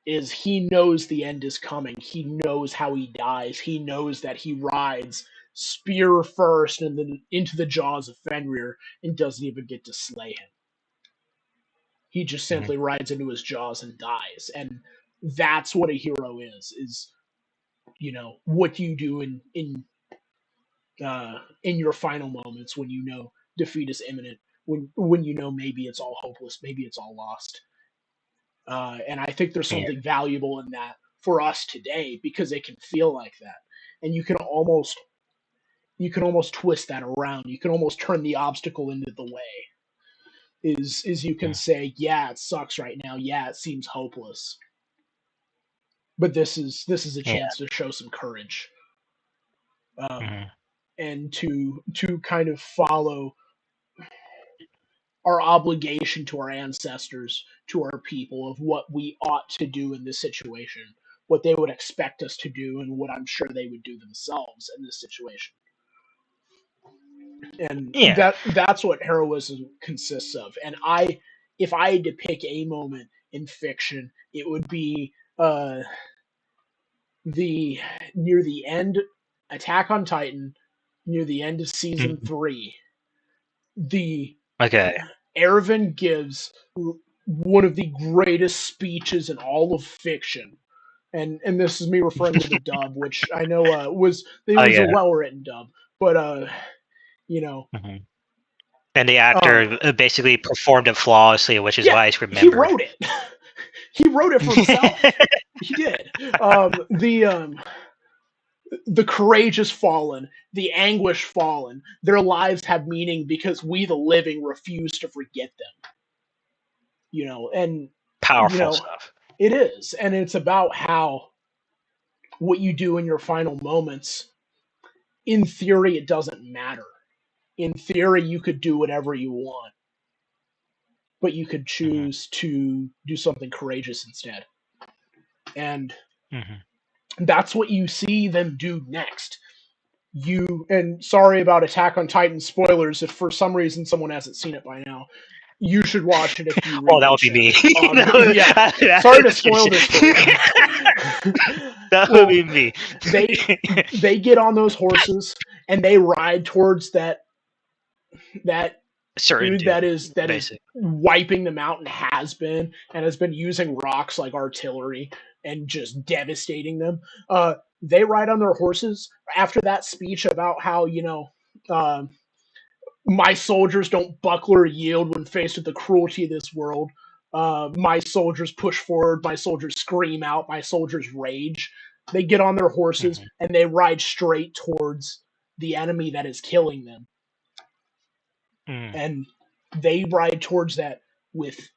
is he knows the end is coming. He knows how he dies. He knows that he rides spear first and then into the jaws of Fenrir and doesn't even get to slay him. He just Hmm. simply rides into his jaws and dies. And that's what a hero is what you do in your final moments when you know defeat is imminent, when you know maybe it's all hopeless, maybe it's all lost. And I think there's Yeah. something valuable in that for us today because it can feel like that, and you can almost twist that around. You can almost turn the obstacle into the way. Is you can Mm. say, yeah, it sucks right now. Yeah, it seems hopeless, but this is a Yeah. chance to show some courage, Hmm. and to kind of follow our obligation to our ancestors, to our people, of what we ought to do in this situation, what they would expect us to do, and what I'm sure they would do themselves in this situation. And Yeah. that's what heroism consists of. And if I had to pick a moment in fiction, it would be the near the end, Attack on Titan, near the end of season Mhm. 3. The Okay. Erwin gives one of the greatest speeches in all of fiction. And this is me referring to the dub, which I know it Oh was a yeah. well written dub, but you know, Hmm. And the um, actor basically performed it flawlessly, which is yeah, why it's he remembered. wrote it. He wrote it for himself. He did. The courageous fallen, the anguish fallen, their lives have meaning because we, the living, refuse to forget them. And you Powerful know, stuff. it is, and it's about how what you do in your final moments. In theory, it doesn't matter. In theory, you could do whatever you want, but you could Hmm. choose to do something courageous instead. And Hmm. that's what you see them do next. And sorry about Attack on Titan spoilers if for some reason someone hasn't seen it by now. You should watch it if you Oh, read that the would be me. show. Yeah, I'm sorry to just spoil kidding. this for you. That would Well, be me. they they get on those horses and they ride towards that Certain dude dude, that is basically. wiping them out and has been using rocks like artillery and just devastating them. they ride on their horses after that speech about how, uh, my soldiers don't buckle or yield when faced with the cruelty of this world. My soldiers push forward. My soldiers scream out. My soldiers rage. They get on their horses Mhm. and they ride straight towards the enemy that is killing them. Mhm. And they ride towards that with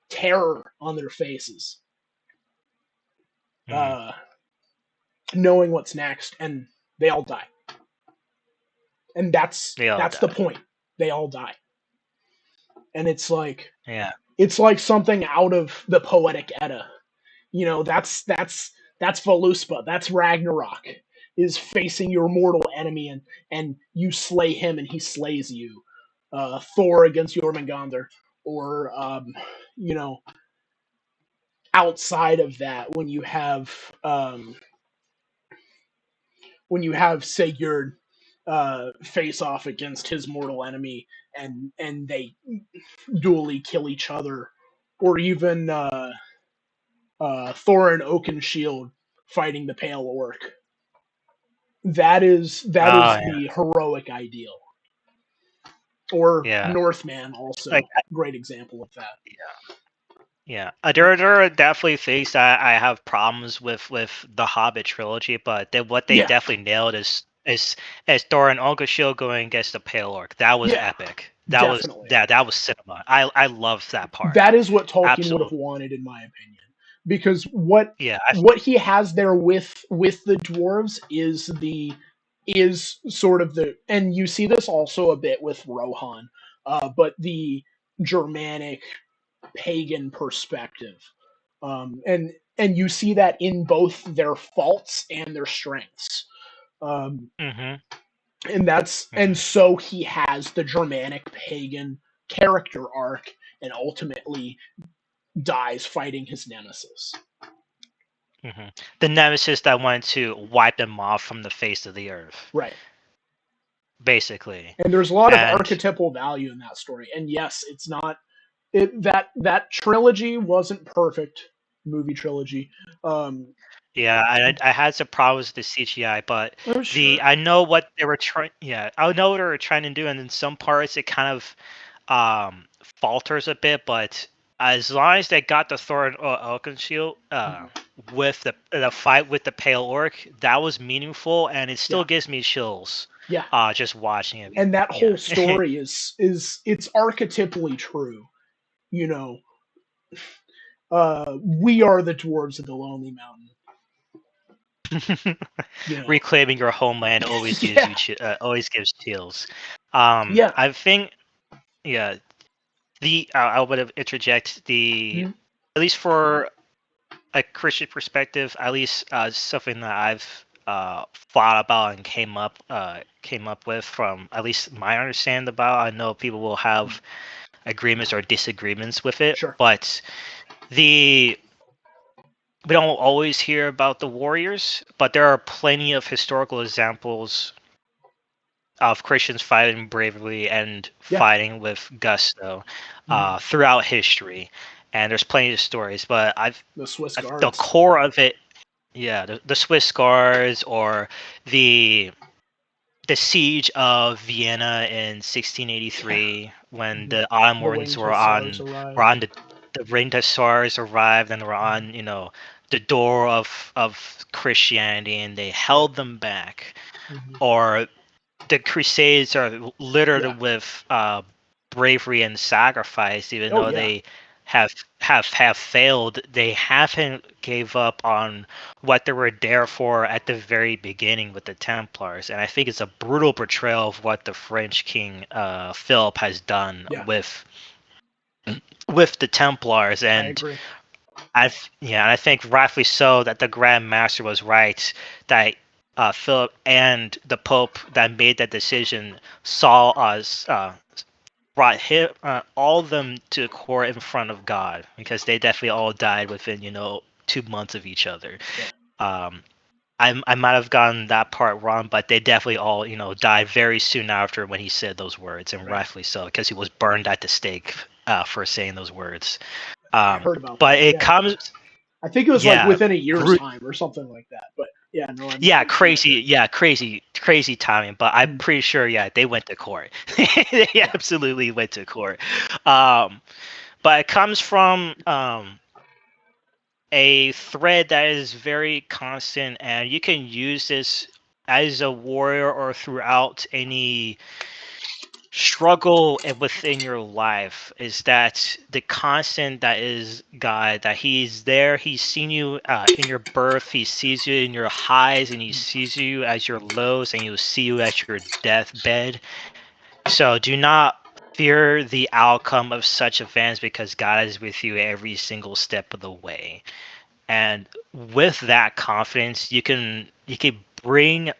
terror on their faces, Mhm. uh, knowing what's next, and they all die. And They all that's the die. point. They all die, and Yeah. it's like something out of the Poetic Edda. That's Voluspa. That's Ragnarok. Is facing your mortal enemy, and you slay him and he slays you. Thor against Jormungandr, or you know, outside of that, when you have Sigurd face off against his mortal enemy, and they dually kill each other, or even Thor and Oakenshield fighting the Pale Orc. That is Oh yeah. the heroic ideal. Or Yeah. Northman, Like also great example of that. yeah. There are definitely things that I have problems with the Hobbit trilogy, but what they Yeah, definitely nailed is Thor and Oakenshield going against the Pale Orc. That was yeah, epic. definitely. That was cinema. I love that part. That is what Tolkien would have Absolutely. wanted, in my opinion, because what Yeah. what he has there with the dwarves is sort of the, and you see this also a bit with Rohan, but the Germanic pagan perspective, and you see that in both their faults and their strengths. Um, Mm-hmm. and Mm-hmm. so he has the Germanic pagan character arc, and ultimately dies fighting his nemesis. Mm-hmm. The nemesis that wanted to wipe them off from the face of the earth, Right. basically. And there's a lot of And archetypal value in that story. And yes, it's not that trilogy wasn't perfect, movie trilogy. Um yeah, I had some problems with the CGI, but oh sure. I know what they were trying. Yeah, I know what they were trying to do, and in some parts it kind of falters a bit. But as long as they got the Thor and Oakenshield Mhm. with the fight with the Pale Orc, that was meaningful, and it still Yeah. gives me chills. Yeah. Just watching it. And that Yeah. whole story is it's archetypally true. You know, we are the dwarves of the Lonely Mountain. You know. Reclaiming your homeland always gives Yeah. you always gives chills. Yeah. I think yeah, I would have interject the Mhm. at least for a Christian perspective, at least something that I've thought about and came up with from at least my understanding about. I know people will have agreements or disagreements with it, Sure. but the we don't always hear about the warriors, but there are plenty of historical examples of Christians fighting bravely and Yeah. fighting with gusto Mhm. throughout history. And there's plenty of stories, but The Swiss the Guards. core of it, yeah, the Swiss Guards or the the siege of Vienna in Yeah. 1683 when Mhm. the The Ottomans winged hussars were arrived. on the ring hussars arrived and were Mhm. on the door of Christianity and they Yeah. held them back, Mhm. or the Crusades are littered Yeah. with bravery and sacrifice. Even Oh though yeah. they have failed, they haven't gave up on what they were there for at the very beginning with the Templars. And I think it's a brutal portrayal of what the French King Philip has done Yeah. with the Templars. I And agree. yeah, and I think rightfully so that the Grand Master was right that Philip and the Pope that made that decision saw us brought him all of them to court in front of God because they definitely all died within 2 months of each other. Yeah. Um, I might have gotten that part wrong, but they definitely all died very soon after when he said those words, and Right. rightfully so because he was burned at the stake for saying those words. I heard about But that. it Yeah. comes. I think it was like Yeah, within a year's Ru- time or something like that. But yeah, no, I'm yeah, familiar. crazy timing. But I'm Mhm. pretty sure, yeah, they went to court. They Yeah, absolutely went to court. Um, but it comes from a thread that is very constant, and you can use this as a warrior or throughout any struggle within your life. Is that the constant that is God, that he's there, he's seen you in your birth, he sees you in your highs, and he sees you as your lows, and he'll see you at your deathbed. So do not fear the outcome of such events, because God is with you every single step of the way. And with that confidence, you can bring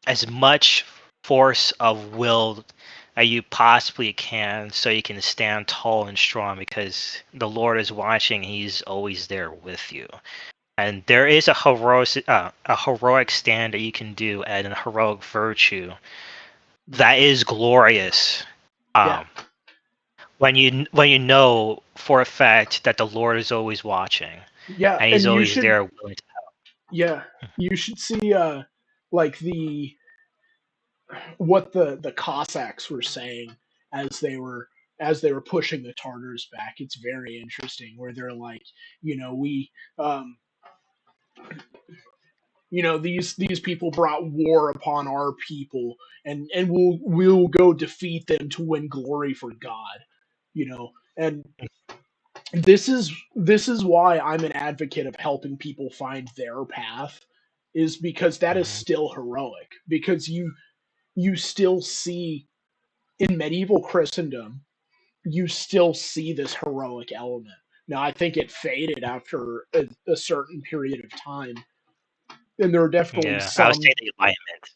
as much force of will that you possibly can, so you can stand tall and strong, because the Lord is watching. He's always there with you. And there is a heroic stand that you can do, and a heroic virtue that is glorious. yeah, Um, when you know for a fact that the Lord is always watching, yeah, and He's and you always should, there willing to. yeah, you should see like the what the Cossacks were saying as they were pushing the Tartars back. It's very interesting where they're like, we um these people brought war upon our people, and we'll go defeat them to win glory for God. And this is why I'm an advocate of helping people find their path, is because that is Mhm. still heroic, because you still see in medieval Christendom, you still see this heroic element. Now, I think it faded after a certain period of time, and there are definitely Yeah, I would some. say the Enlightenment.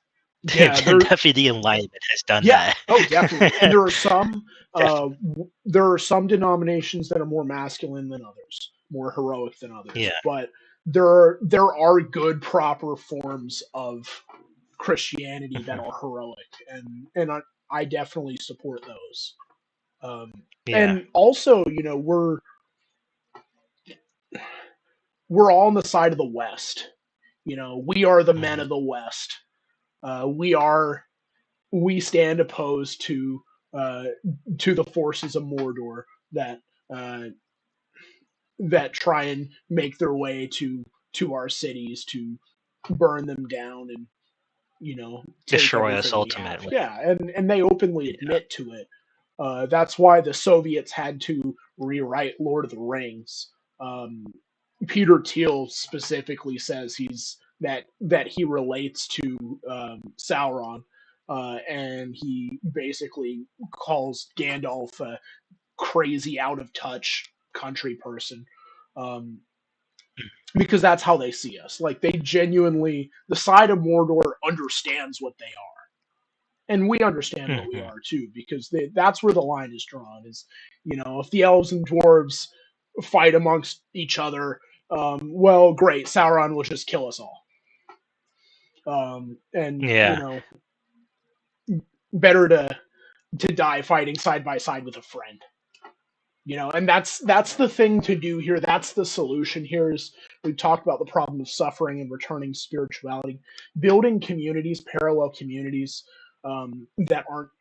Yeah, there. Definitely the Enlightenment has done Yeah. that. Oh, definitely. And there are some. Definitely. There are some denominations that are more masculine than others, more heroic than others. Yeah. But there are good, proper forms of Christianity that Mhm. are heroic, and I definitely support those. Um, Yeah. and also, we're all on the side of the West. We are the men Mhm. of the West. We stand opposed uh, to the forces of Mordor that uh, that try and make their way to our cities to burn them down and take Destroy us everything we have. ultimately. Yeah, and they openly Yeah. admit to it. That's why the Soviets had to rewrite Lord of the Rings. Um, Peter Thiel specifically says that he relates to Sauron, and he basically calls Gandalf a crazy, out of touch country person. Um, because that's how they see us. Like, they genuinely, the side of Mordor understands what they are, and we understand what we Mhm. are too, because that's where the line is drawn. Is if the elves and dwarves fight amongst each other, well, great, Sauron will just kill us all. And Yeah. better to die fighting side by side with a friend. And that's the thing to do here. That's the solution here. Is we've talked about the problem of suffering and returning spirituality, building communities, parallel communities, that aren't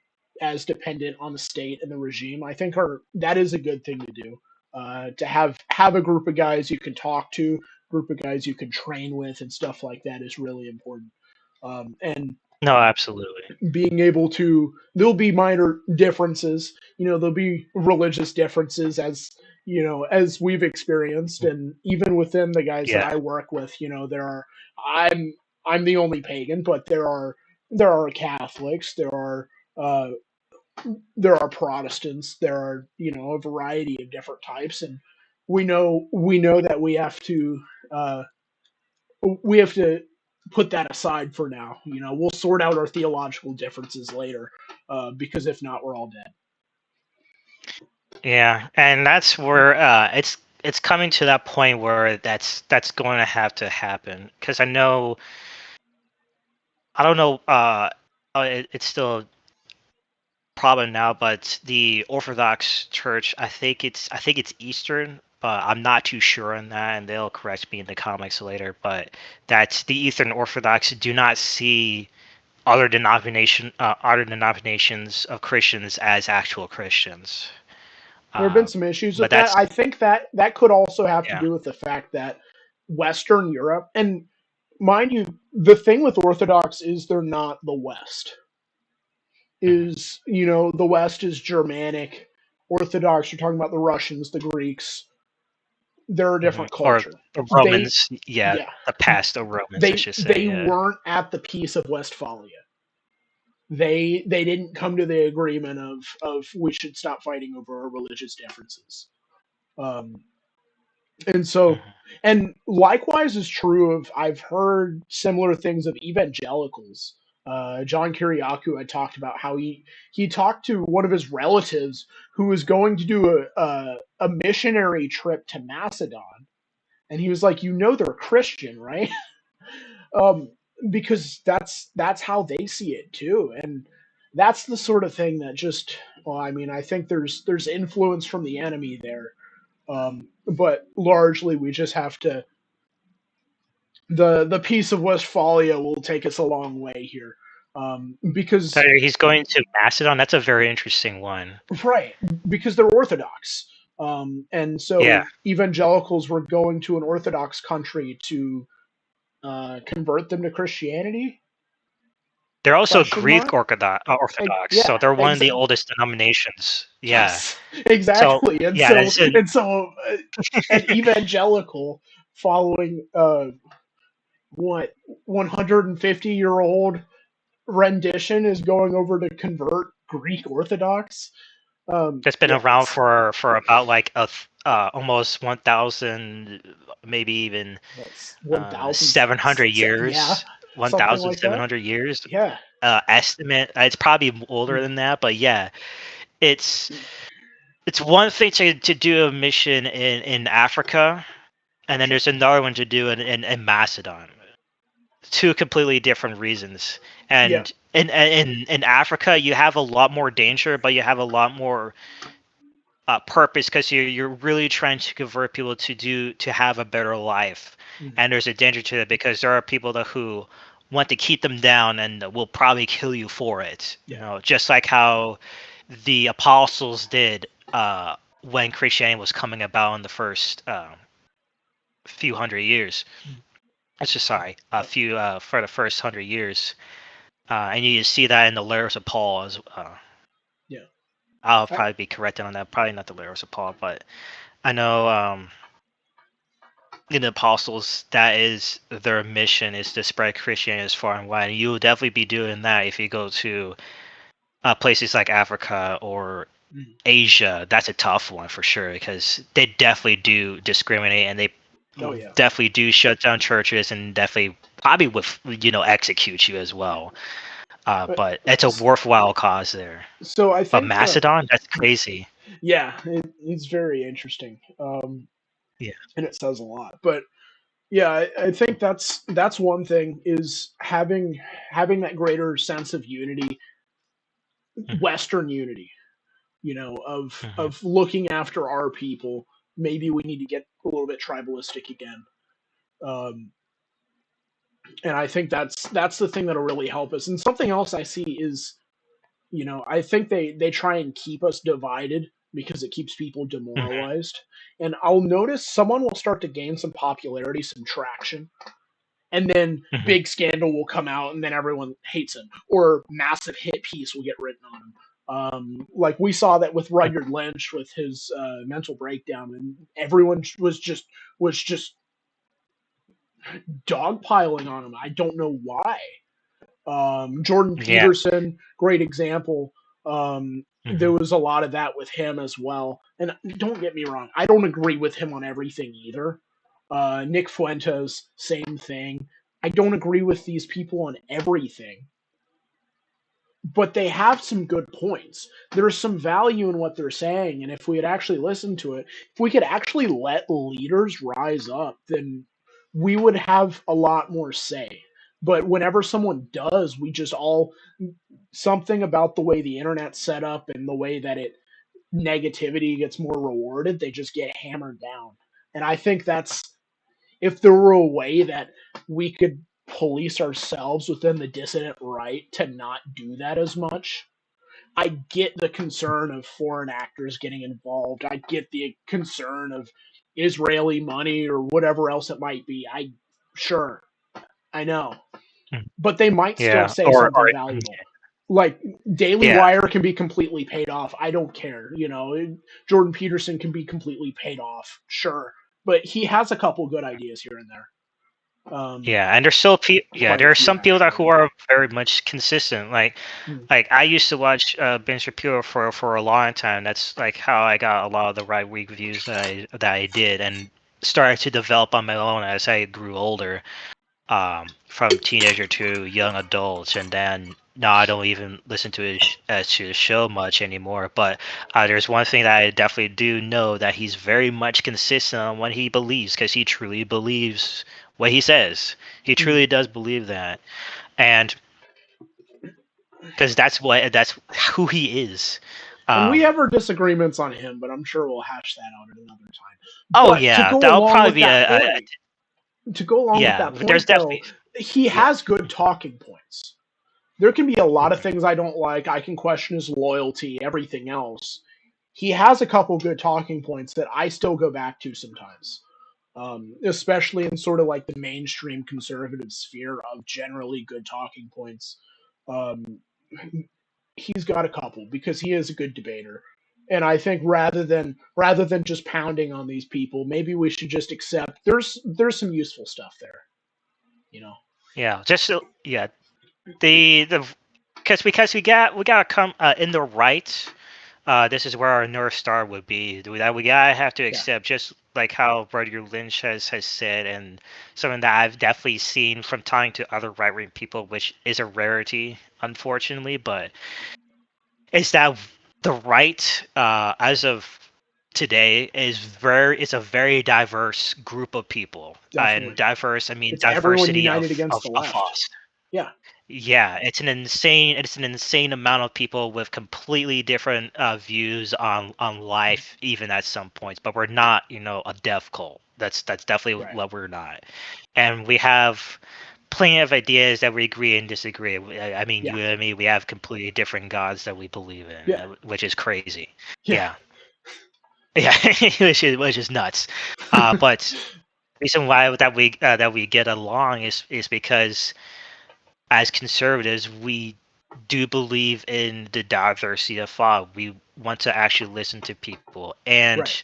as dependent on the state and the regime. I think that is a good thing to do. To have a group of guys you can talk to, group of guys you can train with, and stuff like that is really important. And No, absolutely. being able to, there'll be minor differences, there'll be religious differences, as we've experienced, and even within the guys that Yeah. I work with, I'm the only pagan, but there are Catholics, uh there are Protestants, there are, a variety of different types, and we know that uh we have to put that aside for now. We'll sort out our theological differences later, because if not, we're all dead. Yeah. And that's where it's coming to that point where that's going to have to happen, because I don't know, it's still a problem now, but the Orthodox Church, I think it's Eastern. but I'm not too sure on that, and they'll correct me in the comics later. But that the Eastern Orthodox do not see other denominations of Christians as actual Christians. There have been Uh, some issues but with that. that's I think that that could also have to yeah. do with the fact that Western Europe, and mind you, the thing with Orthodox is they're not the West. Mhm. Is, you know, the West is Germanic. Orthodox, you're talking about the Russians, the Greeks. They're a Mhm. different Or culture. the They, Romans, yeah, yeah, the past of Romans, I they should say, they yeah. weren't at the Peace of Westphalia. They didn't come to the agreement of we should stop fighting over our religious differences. Um, and so, Mhm. and likewise is true of, I've heard similar things of evangelicals. John Kiriakou had talked about how he talked to one of his relatives who was going to do a missionary trip to Macedon, and he was like, you know, they're Christian, right? um, because that's how they see it too, and that's the sort of thing that just, well, I mean, I think there's influence from the enemy there, but largely we just have to, the Peace of Westphalia will take us a long way here, So because he's going to Macedon. That's a very interesting one. right, because they're Orthodox, and Yeah, so evangelicals were going to an Orthodox country to convert them to Christianity? they're also Question Greek mark. Orthodox, so Yeah, they're one of the oldest denominations. Yeah. yes, So exactly, and yeah, so that's an an evangelical following what 150-year-old rendition is going over to convert Greek Orthodox. that's been Yeah, around for about like almost 1,000, maybe even that's 1,000. 700 Yeah, years, something like that. 1,700 years Yeah, estimate. It's probably older mm, than that, but yeah, it's it's one thing to do a mission in Africa, and then there's another one to do in Macedon. Two completely different reasons. yeah, And in Africa, you have a lot more danger, but you have a lot more purpose because you're really trying to convert people to have a better life. mm, And there's a danger to it because there are people that who want to keep them down and will probably kill you for it. You yeah, know, just like how the apostles did when Christianity was coming about in the first few hundred years. mm, It's just sorry, a yep, few for the first 100 years, and you see that in the letters of Paul as. yeah. I'll I, probably be corrected on that. Probably not the letters of Paul, but I know in the apostles that is their mission is to spread Christianity as far and wide. And you will definitely be doing that if you go to places like Africa or mm, Asia. That's a tough one for sure because they definitely do discriminate and they oh yeah. definitely do shut down churches and definitely probably would execute you as well. But But it's a worthwhile cause there. so I But think Macedon, that's crazy. yeah, it's very interesting, Yeah. and it says a lot. But yeah, I think that's one thing, is having that greater sense of unity, Mhm, Western unity. You know, mhm. of looking after our people. Maybe we need to get a little bit tribalistic again, um, and I think that's the thing that'll really help us. And something else I see is, you know, I think they try and keep us divided because it keeps people Mhm, demoralized. And I'll notice someone will start to gain some popularity, some traction, and then mhm. big scandal will come out, and then everyone hates him, or massive hit piece will get written on him. Like we saw that with Rudyard Lynch with his mental breakdown, and everyone was just dogpiling on him. I don't know why. Jordan Yeah. Peterson, great example. There Mhm, was a lot of that with him as well. And don't get me wrong, I don't agree with him on everything either. Nick Fuentes, same thing. I don't agree with these people on everything, but they have some good points. There's some value in what they're saying, and if we had actually listened to it, if we could actually let leaders rise up, then we would have a lot more say. But whenever someone does, we just all, something about the way the internet's set up and the way that it negativity gets more rewarded, they just get hammered down. And I think that's, if there were a way that we could police ourselves within the dissident right to not do that as much. I get the concern of foreign actors getting involved. I get the concern of Israeli money or whatever else it might be. Sure, I know, Mm. but they might still Yeah, say something or valuable. Like Daily yeah, Wire can be completely paid off. I don't care. Jordan Peterson can be completely paid off. Sure, but he has a couple good ideas here and there. yeah, and there's still Quite a there are few some people that actually. who are very much consistent. Hmm. Like I used to watch Ben Shapiro for a long time. That's like how I got a lot of the right wing views that I did, and started to develop on my own as I grew older, from teenager to young adults, and then now I don't even listen to his show much anymore. But there's one thing that I definitely do know, that he's very much consistent on what he believes, because he truly believes what he says. He Hmm. truly does believe that, and because that's who he is. And we Um, have our disagreements on him, but I'm sure we'll hash that out at another time. oh But yeah, that'll probably be to go along with yeah. that There's point though, definitely he yeah. has good talking points. There can be a lot of Mhm. things I don't like. I can question his loyalty, everything else. He has a couple good talking points that I still go back to sometimes, especially in sort of like the mainstream conservative sphere of generally good talking points. Um, he's got a couple because he is a good debater. And I think rather than just pounding on these people, maybe we should just accept there's some useful stuff there, you know. Yeah, yeah. The because we gotta come in the right. This is where our North Star would be. We gotta have to Yeah. accept, just like how Brother Lynch has said, and something that I've definitely seen from talking to other right wing people, which is a rarity, unfortunately, but is that the right, as of today, is a very diverse group of people, and Definitely. diverse, I mean It's everyone diversity united against the of left. us. Yeah. Yeah, it's an insane amount of people with completely different views on life, even at some points. But we're not, a death cult. That's definitely Right. what we're not. And we have plenty of ideas that we agree and disagree. I mean, Yeah. you and me, we have completely different gods that we believe in, Yeah. which is crazy. Yeah. Yeah, yeah, which is nuts. But reason why that we get along is because, as conservatives, we do believe in the diversity of thought. We want to actually listen to people, and Right.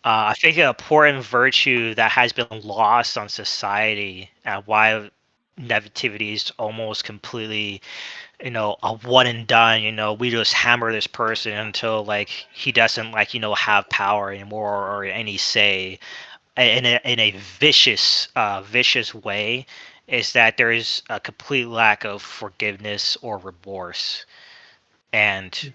I think an important virtue that has been lost on society, and why negativity is almost completely, a one and done. We just hammer this person until like he doesn't, like, have power anymore or any say, in a vicious way, is that there is a complete lack of forgiveness or remorse. And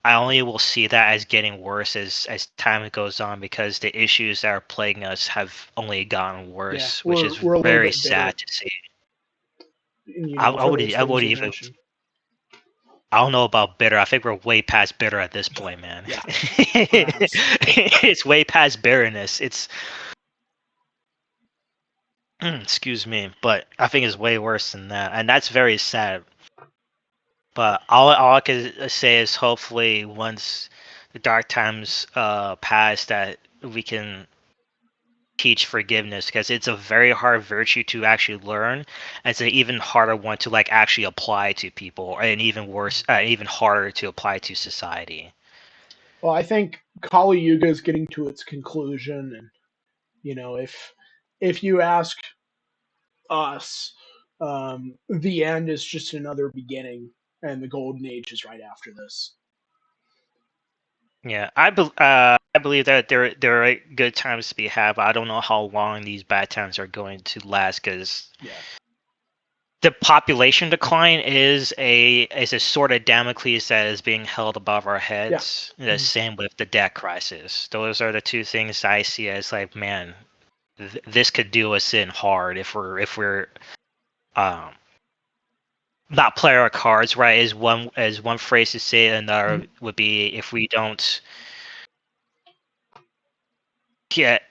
I only will see that as getting worse as time goes on, because the issues that are plaguing us have only gotten Yeah. worse, which is We're a little very bit bitter, sad to see. for those I things would you even mentioned. I don't know about bitter. I think we're way past bitter at this point, man. Yeah. Perhaps. It's way past bitterness. It's excuse me, but I think it's way worse than that, and that's very sad. But all I can say is, hopefully, once the dark times pass, that we can teach forgiveness, because it's a very hard virtue to actually learn. And it's an even harder one to like actually apply to people, and even worse, even harder to apply to society. Well, I think Kali Yuga is getting to its conclusion, and if you ask us, the end is just another beginning, and the golden age is right after this. Yeah, I believe that there are good times to be had, but I don't know how long these bad times are going to last, because Yeah. the population decline is a sort of Damocles that is being held above our Yeah. heads. The Mhm. same with the debt crisis. Those are the two things I see as, like, man, this could do us in hard if we're um not play our cards right is one phrase to say. Another would be if we don't get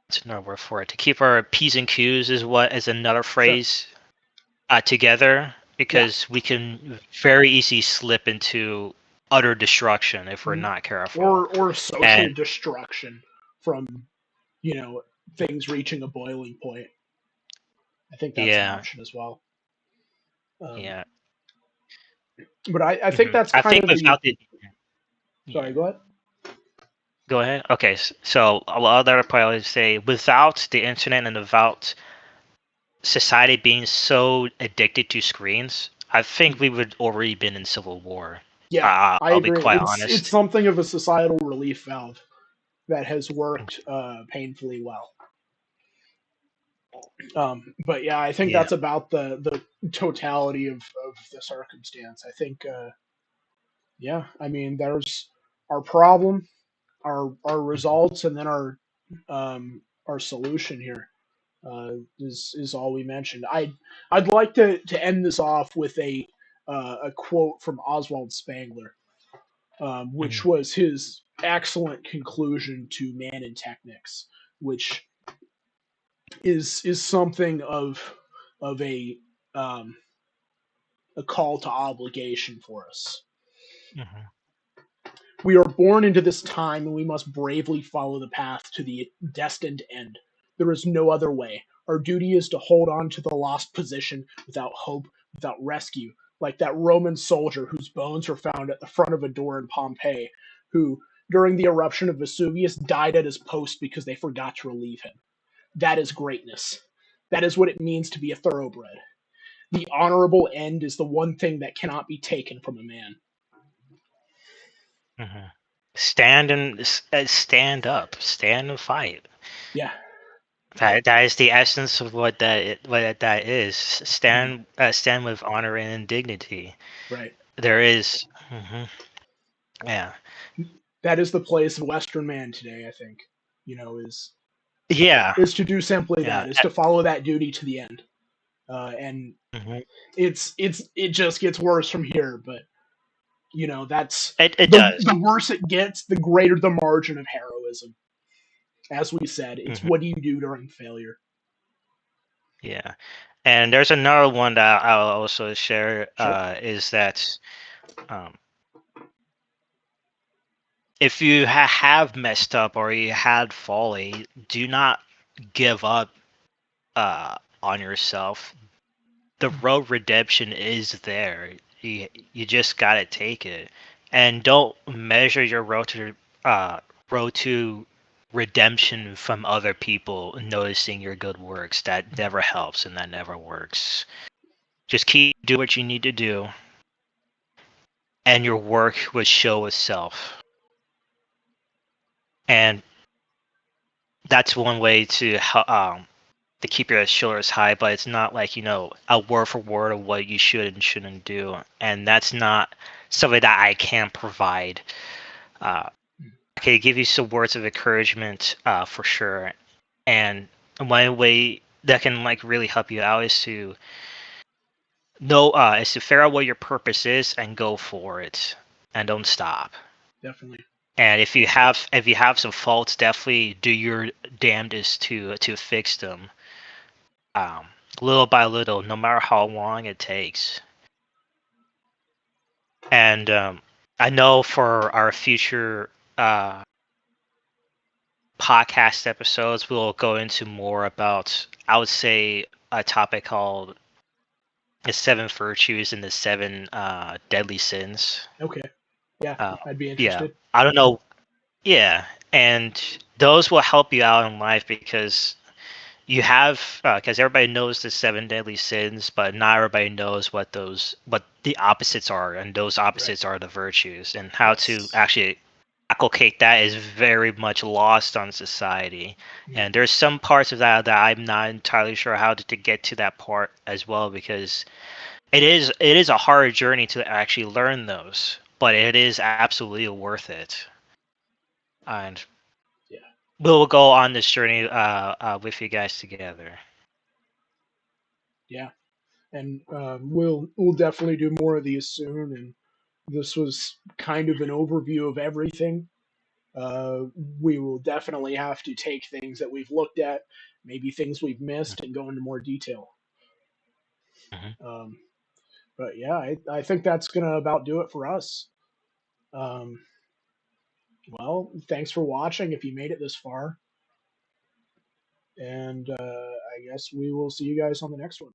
what's another word for it, to keep our p's and q's is another Sure. phrase together, Yeah. because we can very easily slip into utter destruction if we're not careful. Or social And destruction from things reaching a boiling point. I think that's an yeah, option as well. Um, yeah. but I think that's I kind think of the. without the Sorry, yeah. go ahead. Go ahead. Okay, so a lot of that would probably say without the internet and without society being so addicted to screens, I think we would already been in civil war. Yeah, I I'll be agree. quite It's honest. something of a societal relief valve that has worked painfully well. But yeah, I think Yeah. that's about the totality of the circumstance. I think yeah, I mean there's our problem, our Mhm. results, and then our solution here is all we mentioned. I'd like to end this off with a quote from Oswald Spengler, which Mhm. was his excellent conclusion to Man and Technics, which is something of um, a call to obligation for us. Mhm. We are born into this time, and we must bravely follow the path to the destined end. There is no other way. Our duty is to hold on to the lost position without hope, without rescue, like that Roman soldier whose bones were found at the front of a door in Pompeii, who, during the eruption of Vesuvius, died at his post because they forgot to relieve him. That is greatness. That is what it means to be a thoroughbred. The honorable end is the one thing that cannot be taken from a man. Mhm. Stand stand up, stand and fight. Yeah. That is the essence of what that is. Mhm. Stand with honor and dignity. Right. There is, yeah, That is the place of Western man today, I think. You know, yeah, is to do simply yeah. that, is to follow that duty to the end. And Mhm. it just gets worse from here, but that's It the does. worse it gets, the greater the margin of heroism. As we said, it's Mhm. what do you do during failure? Yeah, and there's another one that I'll also share. Sure. Is that um, if you have messed up or you had folly, do not give up on yourself. The road redemption is there. You just gotta take it, and don't measure your uh, road to redemption from other people noticing your good works. That never helps and that never works. Just keep do what you need to do, and your work will show itself. And that's one way to keep your shoulders high, but it's not like, a word for word of what you should and shouldn't do. And that's not something that I can provide. Uh, I can give you some words of encouragement for sure. And one way that can like really help you out is to figure out what your purpose is and go for it and don't stop. Definitely. And if you have some faults, definitely do your damnedest to fix them, um, little by little, no matter how long it takes. And I know for our future uh, podcast episodes, we'll go into more about, I would say, a topic called the seven virtues and the seven deadly sins. Okay. Yeah, Uh, I'd be yeah, interested. I don't know. Yeah, and those will help you out in life because you have because everybody knows the seven deadly sins, but not everybody knows what the opposites are, and those Right. opposites are the virtues, and how to Yes. actually inculcate that is very much lost on society. Mm, And there's some parts of that I'm not entirely sure how to get to that part as well, because it is a hard journey to actually learn those, but it is absolutely worth it. And yeah. we'll go on this journey with you guys together. Yeah. and we'll definitely do more of these soon. And this was kind of an overview of everything. Uh, we will definitely have to take things that we've looked at, maybe things we've missed, and go into more detail. Mhm. Um, but yeah, I think that's gonna about do it for us. Um, well, thanks for watching if you made it this far, and I guess we will see you guys on the next one.